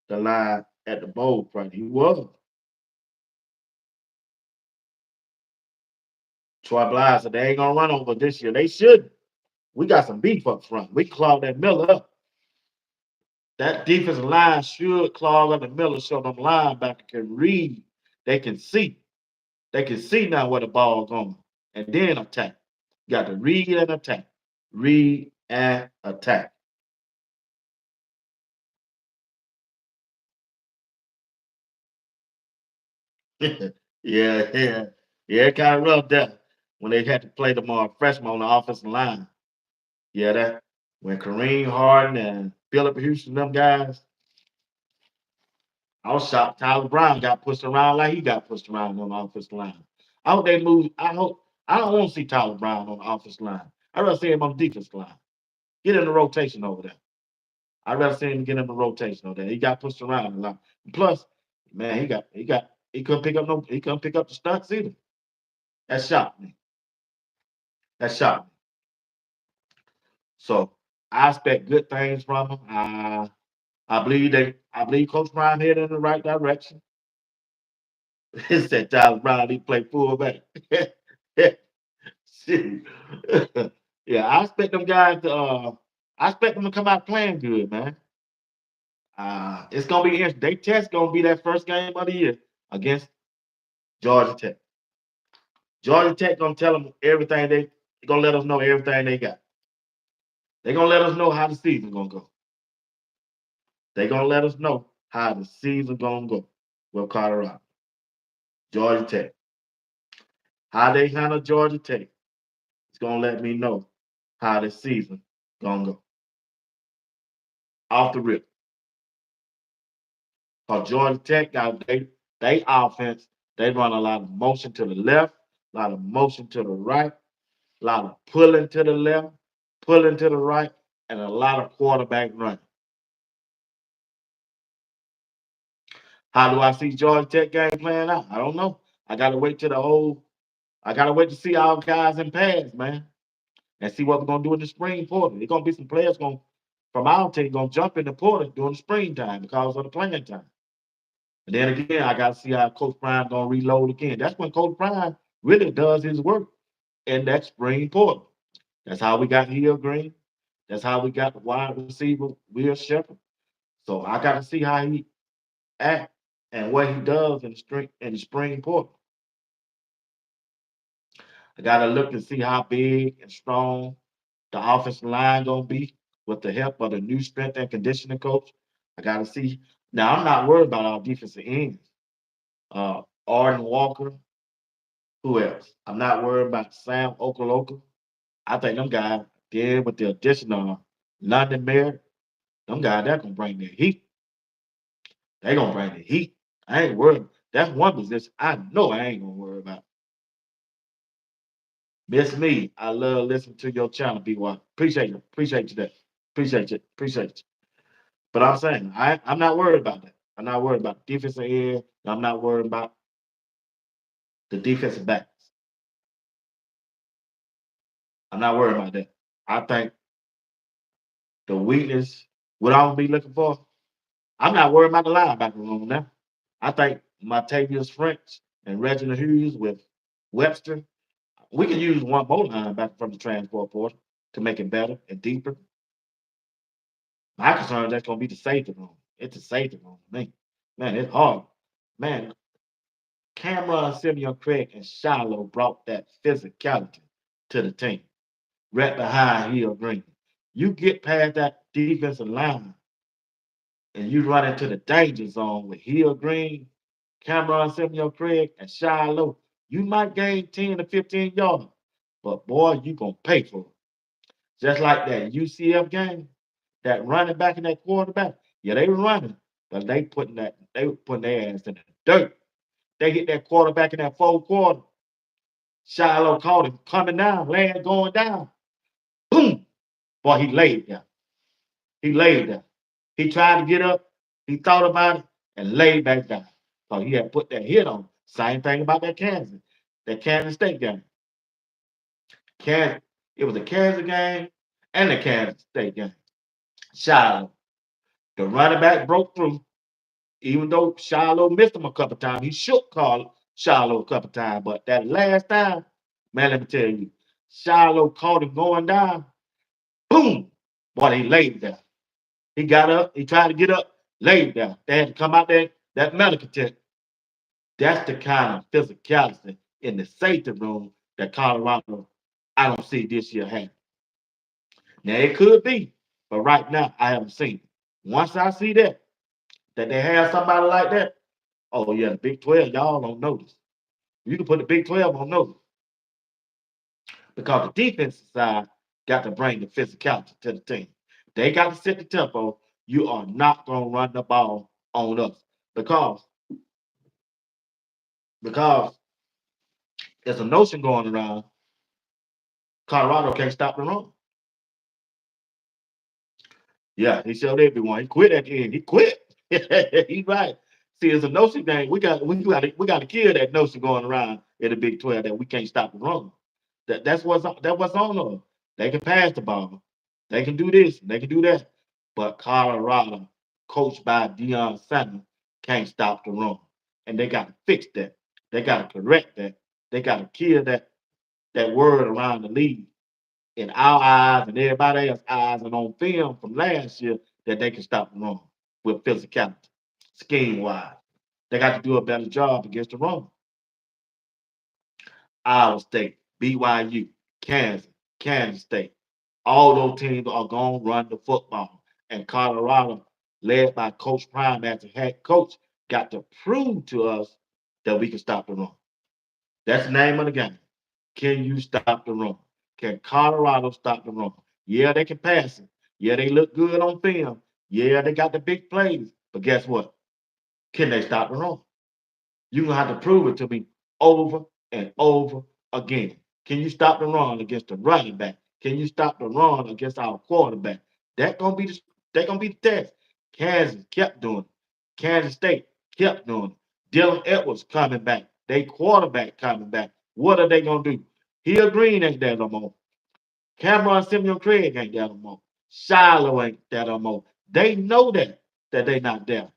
The line at the bowl front. He was. Troy Blige said they ain't gonna run over this year. They should. We got some beef up front. We clogged that Miller up. That defensive line should clog up the Miller so them linebackers can read. They can see. They can see now where the ball going. And then attack. You got to read and attack. Read and attack. yeah, yeah. Yeah, it kind of rough that when they had to play the more freshmen on the offensive line. Yeah, that when Kareem Harden and Philip Houston, them guys, I was shocked Tyler Brown got pushed around like he got pushed around on the offensive line. I hope they move. I don't want to see Tyler Brown on the offensive line. I'd rather see him on the defensive line. Get in the rotation over there. I'd rather see him get in the rotation over there. He got pushed around a lot. Plus, man, he couldn't pick up the stunts either. That shocked me. That shocked me. So I expect good things from him. I believe Coach Brown headed in the right direction. He said Tyler Brown he play fullback. Shit. yeah, I expect them guys to I expect them to come out playing good, man. It's gonna be interesting. They test gonna be that first game of the year against Georgia Tech. Georgia Tech gonna tell them everything they gonna let us know everything they got. They gonna let us know how the season gonna go. They gonna let us know how the season gonna go with Colorado, Georgia Tech. How they handle Georgia Tech is gonna let me know how the season gonna go. Off the rip. Because Georgia Tech got they offense, they run a lot of motion to the left, a lot of motion to the right, a lot of pulling to the left, pulling to the right, and a lot of quarterback running. How do I see Georgia Tech game playing out? I don't know. I gotta wait to the whole. I gotta wait to see our guys in pads, man, and see what we're gonna do in the spring portal. There's gonna be some players going from our team gonna jump in the portal during the springtime because of the playing time. And then again, I gotta see how Coach Prime gonna reload again. That's when Coach Prime really does his work in that spring portal. That's how we got Hill Green. That's how we got the wide receiver Will Shepherd. So I got to see how he act and what he does in the spring portal. I got to look and see how big and strong the offensive line gonna be with the help of the new strength and conditioning coach. I got to see. Now I'm not worried about our defensive ends. Arden Walker. Who else? I'm not worried about Sam Okaloka. I think them guys, then with the addition of London Mayor, them guys, they're gonna bring the heat. They gonna bring the heat. I ain't worried. That's one position I know I ain't gonna worry about. Miss me. I love listening to your channel, B1. Appreciate you. Appreciate you that. Appreciate you. Appreciate you. But I'm saying I'm not worried about that. I'm not worried about the defensive end. I'm not worried about the defensive backs. I'm not worried about that. I think the weakness, what I'm gonna be looking for, I'm not worried about the linebacker room now. I think Matavius French and Reginald Hughes with Webster, we can use one more linebacker from the transport portal to make it better and deeper. My concern is that's going to be the safety room. It's a safety room. Man, it's hard. Man, Cameron, Simeon Craig, and Shiloh brought that physicality to the team right behind Hill Green. You get past that defensive line and you run into the danger zone with Hill Green. Cameron Samuel Craig, and Shiloh, you might gain 10 to 15 yards, but boy, you gonna pay for it. Just like that UCF game, that running back and that quarterback, yeah, they running, but they putting their ass in the dirt. They hit that quarterback in that fourth quarter. Shiloh caught him coming down, land going down. Boom! Boy, he laid there. He laid there. He tried to get up. He thought about it and laid back down. So he had put that hit on. Same thing about that Kansas State game. Kansas, it was a Kansas game and the Kansas State game. Shiloh, the running back broke through. Even though Shiloh missed him a couple times, he shook Carl Shiloh a couple times. But that last time, man, let me tell you, Shiloh caught him going down. Boom! Boy, he laid there. He got up. He tried to get up. Laid there. They had to come out there. That medical tech. That's the kind of physicality in the safety room that Colorado, I don't see this year happen. Now it could be, but right now I haven't seen it. Once I see that they have somebody like that, oh yeah, the Big 12, y'all don't notice. You can put the Big 12 on notice because the defensive side got to bring the physicality to the team. They got to set the tempo. You are not going to run the ball on us because because there's a notion going around. Colorado can't stop the run. Yeah, he showed everyone. He quit at the end. He quit. He's right. See, it's a notion game. We got to kill that notion going around in the Big 12 that we can't stop the run. That's what's on them. They can pass the ball. They can do this. They can do that. But Colorado, coached by Deion Sanders, can't stop the run, and they got to fix that. They got to correct that. They got to kill that word around the league in our eyes and everybody else's eyes and on film from last year that they can stop the run with physicality, scheme wise. They got to do a better job against the run. Iowa State, BYU, Kansas, Kansas State. All those teams are going to run the football. And Colorado, led by Coach Prime as a head coach, got to prove to us that we can stop the run. That's the name of the game. Can you stop the run? Can Colorado stop the run? Yeah, they can pass it. Yeah, they look good on film. Yeah, they got the big plays. But guess what? Can they stop the run? You're gonna have to prove it to me over and over again. Can you stop the run against the running back? Can you stop the run against our quarterback? That gonna be the that gonna be the test. Kansas kept doing it. Kansas State kept doing it. Dylan Edwards coming back. They quarterback coming back. What are they gonna do? Hill Green ain't there no more. Cameron Simeon Craig ain't there no more. Shiloh ain't there no more. They know that they not there.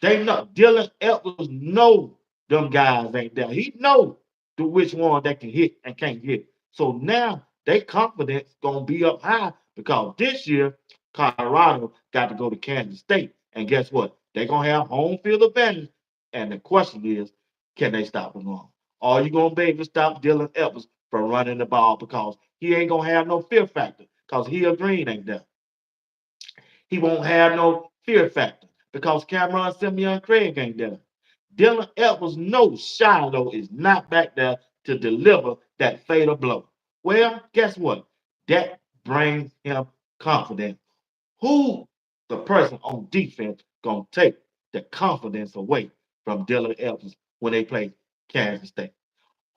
They know Dylan Edwards know them guys ain't there. He know the which one that can hit and can't hit. So now they confidence gonna be up high because this year Colorado got to go to Kansas State, and guess what? They're gonna have home field advantage. And the question is, can they stop the run? Are you gonna be able to stop Dylan Edwards from running the ball because he ain't gonna have no fear factor because Hill Green ain't there. He won't have no fear factor because Cameron Simeon Craig ain't there. Dylan Edwards knows Shiloh is not back there to deliver that fatal blow. Well, guess what? That brings him confidence. Who the person on defense gonna take the confidence away from Dylan Edwards when they play Kansas State?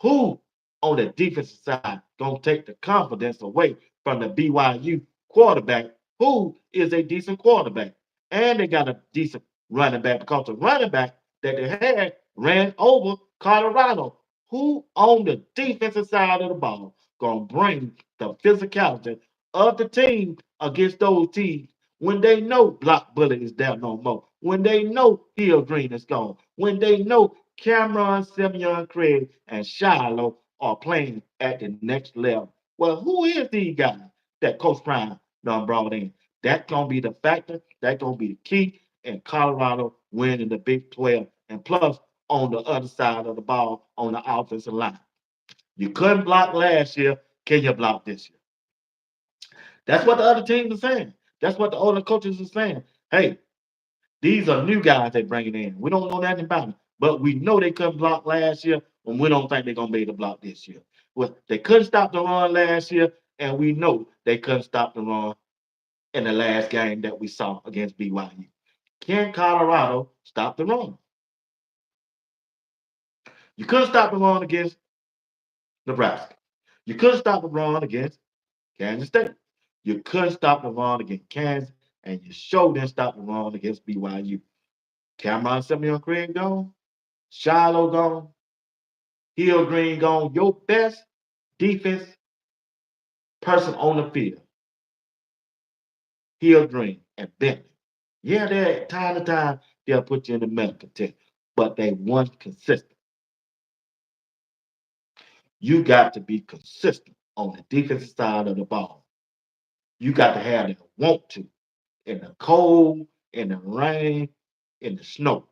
Who on the defensive side gonna take the confidence away from the BYU quarterback, who is a decent quarterback, and they got a decent running back because the running back that they had ran over Colorado. Who on the defensive side of the ball gonna bring the physicality of the team against those teams when they know Block Bullet is there no more, when they know Hill Green is gone, when they know Cameron, Simeon, Craig, and Shiloh are playing at the next level. Well, who is these guys that Coach Prime done brought in? That's gonna be the factor. That's gonna be the key in Colorado winning the Big 12. And plus, on the other side of the ball, on the offensive line, you couldn't block last year. Can you block this year? That's what the other teams are saying. That's what the older coaches are saying. Hey, these are new guys they're bringing in. We don't know nothing about them. But we know they couldn't block last year, and we don't think they're gonna be able to block this year. Well, they couldn't stop the run last year, and we know they couldn't stop the run in the last game that we saw against BYU. Can Colorado stop the run? You couldn't stop the run against Nebraska. You couldn't stop the run against Kansas State. You couldn't stop the run against Kansas, and you sure didn't stop the run against BYU. Cameron Simeon Craig gone, Shiloh gone, Hill Green gone. Your best defense person on the field, Hill Green and Bentley. Yeah, they time to time they'll put you in the medical tent, but they weren't consistent. You got to be consistent on the defensive side of the ball. You got to have that want to in the cold, in the rain, in the snow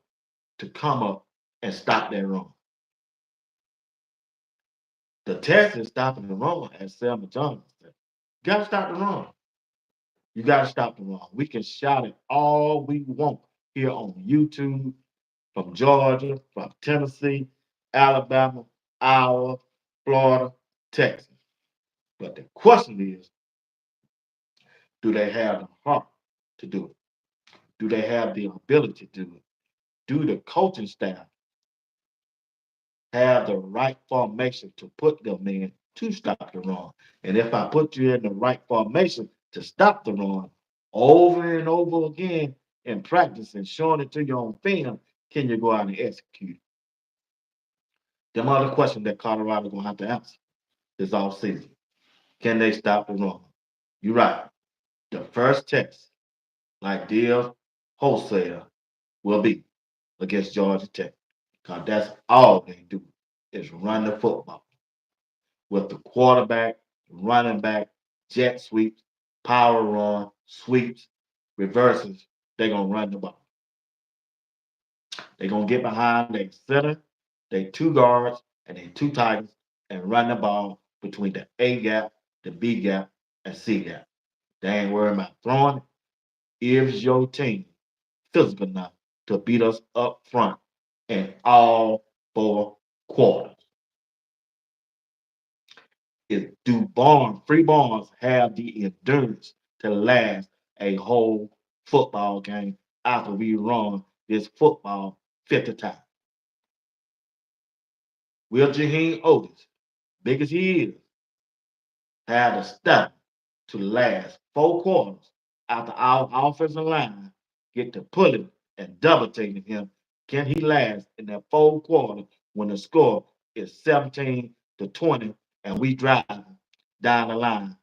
to come up and stop that run. The test is stopping the run, as Selma Johnson said. You got to stop the run. You got to stop the run. We can shout it all we want here on YouTube from Georgia, from Tennessee, Alabama, Iowa, Florida, Texas. But the question is, do they have the heart to do it? Do they have the ability to do it? Do the coaching staff have the right formation to put them in to stop the run? And if I put you in the right formation to stop the run over and over again in practice and showing it to you on film, can you go out and execute it? Them are the questions that Colorado gonna have to answer this offseason. Can they stop the run? You're right. The first test, like deal wholesale, will be against Georgia Tech. Because that's all they do is run the football with the quarterback, running back, jet sweeps, power run, sweeps, reverses. They're going to run the ball. They're going to get behind their center, their two guards, and their two tigers and run the ball between the A gap, the B gap, and C gap. They ain't worried about throwing. Is your team physical enough to beat us up front in all four quarters? Do free Barnes have the endurance to last a whole football game after we run this football 50 times? Will Jaheim Otis, big as he is, have the stamina to last four quarters after our offensive line get to pulling and double teaming him? Can he last in that fourth quarter when the score is 17-20 and we drive down the line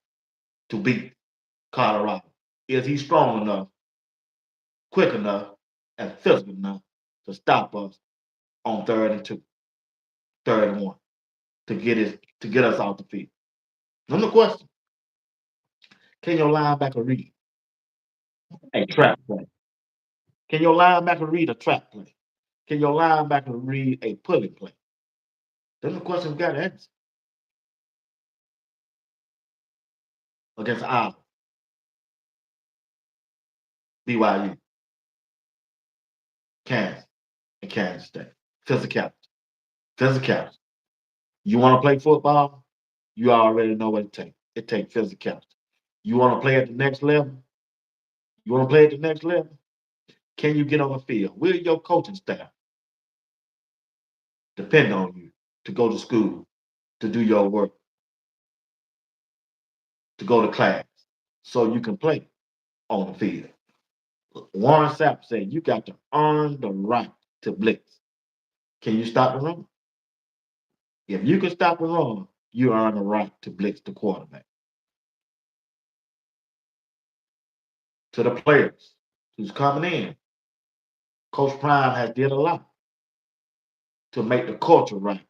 to beat Colorado? Is he strong enough, quick enough, and physical enough to stop us on 3rd and 2, 3rd and 1, to get us off the field? Another question: can your linebacker read a trap play? Can your linebacker read a trap play? Can your linebacker read a pulling play? Those are the questions we got to answer against Iowa, BYU, Kansas, and Kansas State. Physicality. Physicality. You want to play football? You already know what it takes. It takes physicality. You want to play at the next level? You want to play at the next level? Can you get on the field? Will your coaching staff depend on you to go to school, to do your work, to go to class, so you can play on the field? Warren Sapp said you got to earn the right to blitz. Can you stop the run? If you can stop the run, you earn the right to blitz the quarterback. To the players who's coming in, Coach Prime has did a lot to make the culture right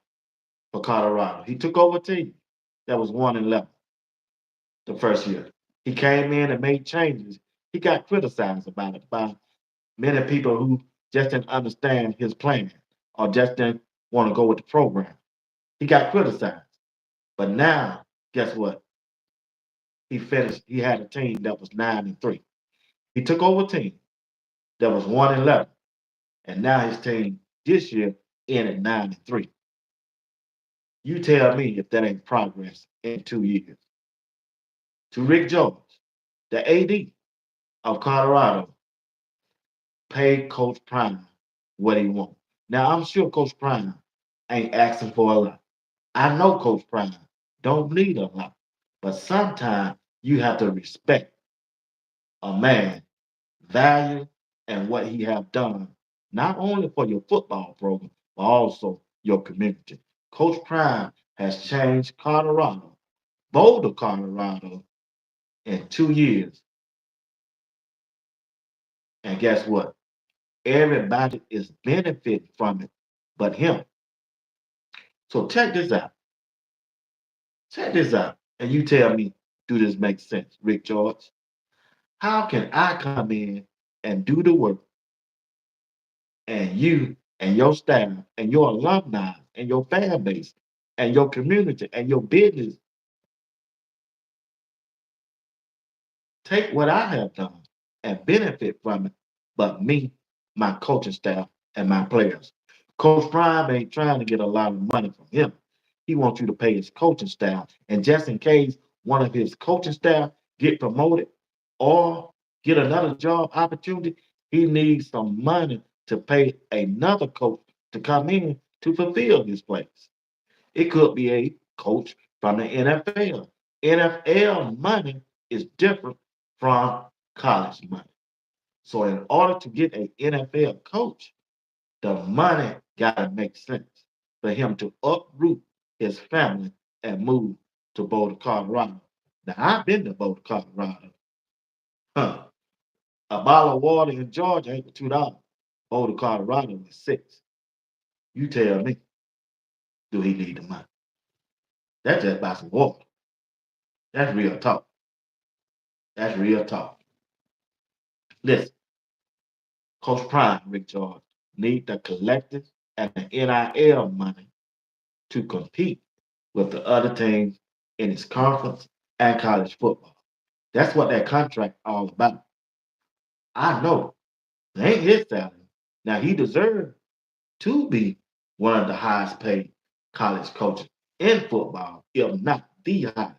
for Colorado. He took over a team that was 1-11 the first year. He came in and made changes. He got criticized about it by many people who just didn't understand his plan or just didn't want to go with the program. He got criticized. But now, guess what? He finished, he had a team that was 9-3. He took over a team that was 1-11. And now his team this year in at 9-3. You tell me if that ain't progress in 2 years. To Rick George, the AD of Colorado, paid Coach Prime what he wants. Now I'm sure Coach Prime ain't asking for a lot. I know Coach Prime don't need a lot, but sometimes you have to respect a man, value, and what he have done, not only for your football program, but also your community. Coach Prime has changed Colorado, Boulder, Colorado, in 2 years. And guess what? Everybody is benefiting from it, but him. So check this out. Check this out. And you tell me, do this make sense, Rick George? How can I come in and do the work and you and your staff and your alumni and your fan base and your community and your business take what I have done and benefit from it, but me, my coaching staff, and my players. Coach Prime ain't trying to get a lot of money from him. He wants you to pay his coaching staff. And just in case one of his coaching staff get promoted or get another job opportunity, he needs some money to pay another coach to come in to fulfill his place. It could be a coach from the NFL. NFL money is different from college money. So in order to get an NFL coach, the money gotta make sense for him to uproot his family and move to Boulder, Colorado. Now I've been to Boulder, Colorado. Huh. A bottle of water in Georgia ain't $2. Boulder, Colorado is 6. You tell me, do he need the money? That's just about some water. That's real talk. That's real talk. Listen, Coach Prime, Rick George, need the collective and the NIL money to compete with the other teams in his conference and college football. That's what that contract all about. I know it ain't his salary. Now he deserves to be one of the highest paid college coaches in football, if not the highest.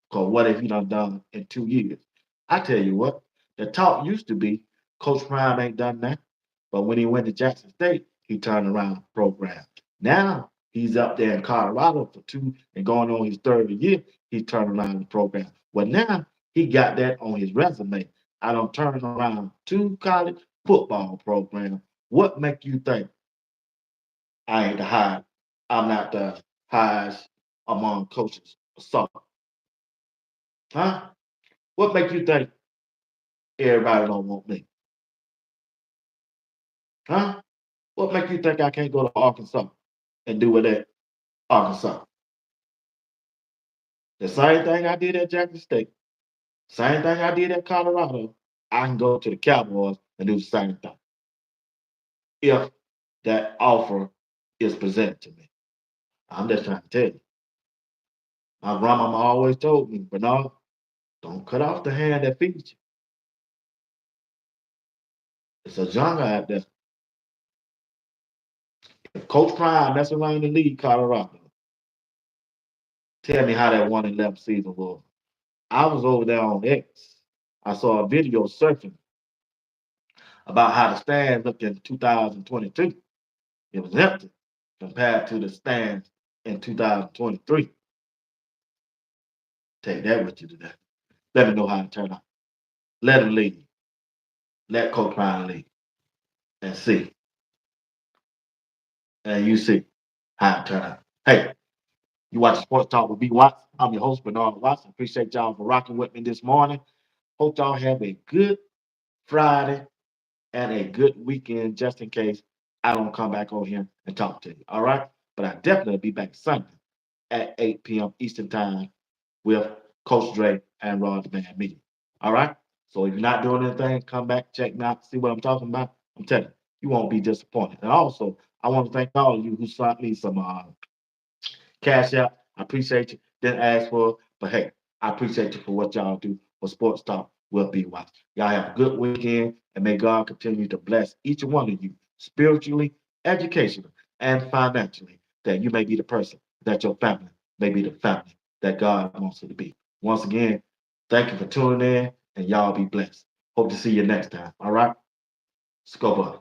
Because what have he done in 2 years? I tell you what, the talk used to be Coach Prime ain't done that. But when he went to Jackson State, he turned around the program. Now he's up there in Colorado for 2 and going on his third year. He's turned around the program. Well, now he got that on his resume. I don't turn around 2 college football programs. What make you think I ain't the high? I'm not the highest among coaches of soccer, huh? What make you think everybody don't want me, huh? What make you think I can't go to Arkansas and do it at Arkansas? The same thing I did at Jackson State, same thing I did at Colorado, I can go to the Cowboys and do the same thing if that offer is presented to me. I'm just trying to tell you. My grandmama always told me, Bernard, don't cut off the hand that feeds you. It's a jungle out there. If Coach Prime mess around the league, Colorado, tell me how that 1-11 season was. I was over there on X. I saw a video surfing about how the stands looked in 2022. It was empty compared to the stands in 2023. Take that with you today. Let me know how it turned out. Let him lead. Let Coach Prime lead and see. And you see how it turned out. Hey, you watch Sports Talk with B. Watts. I'm your host, Bernard Watts. Appreciate y'all for rocking with me this morning. Hope y'all have a good Friday and a good weekend just in case I don't come back on here and talk to you. All right? But I definitely be back Sunday at 8 p.m. Eastern Time with Coach Dre and Rod the Man Media. All right? So if you're not doing anything, come back, check me out, see what I'm talking about. I'm telling you, you won't be disappointed. And also, I want to thank all of you who sent me some cash out. I appreciate you. Didn't ask for it, but hey, I appreciate you for what y'all do for Sports Talk will be watched. Y'all have a good weekend, and may God continue to bless each one of you spiritually, educationally, and financially, that you may be the person, that your family may be the family that God wants you to be. Once again, thank you for tuning in, and y'all be blessed. Hope to see you next time. All right? Scope up.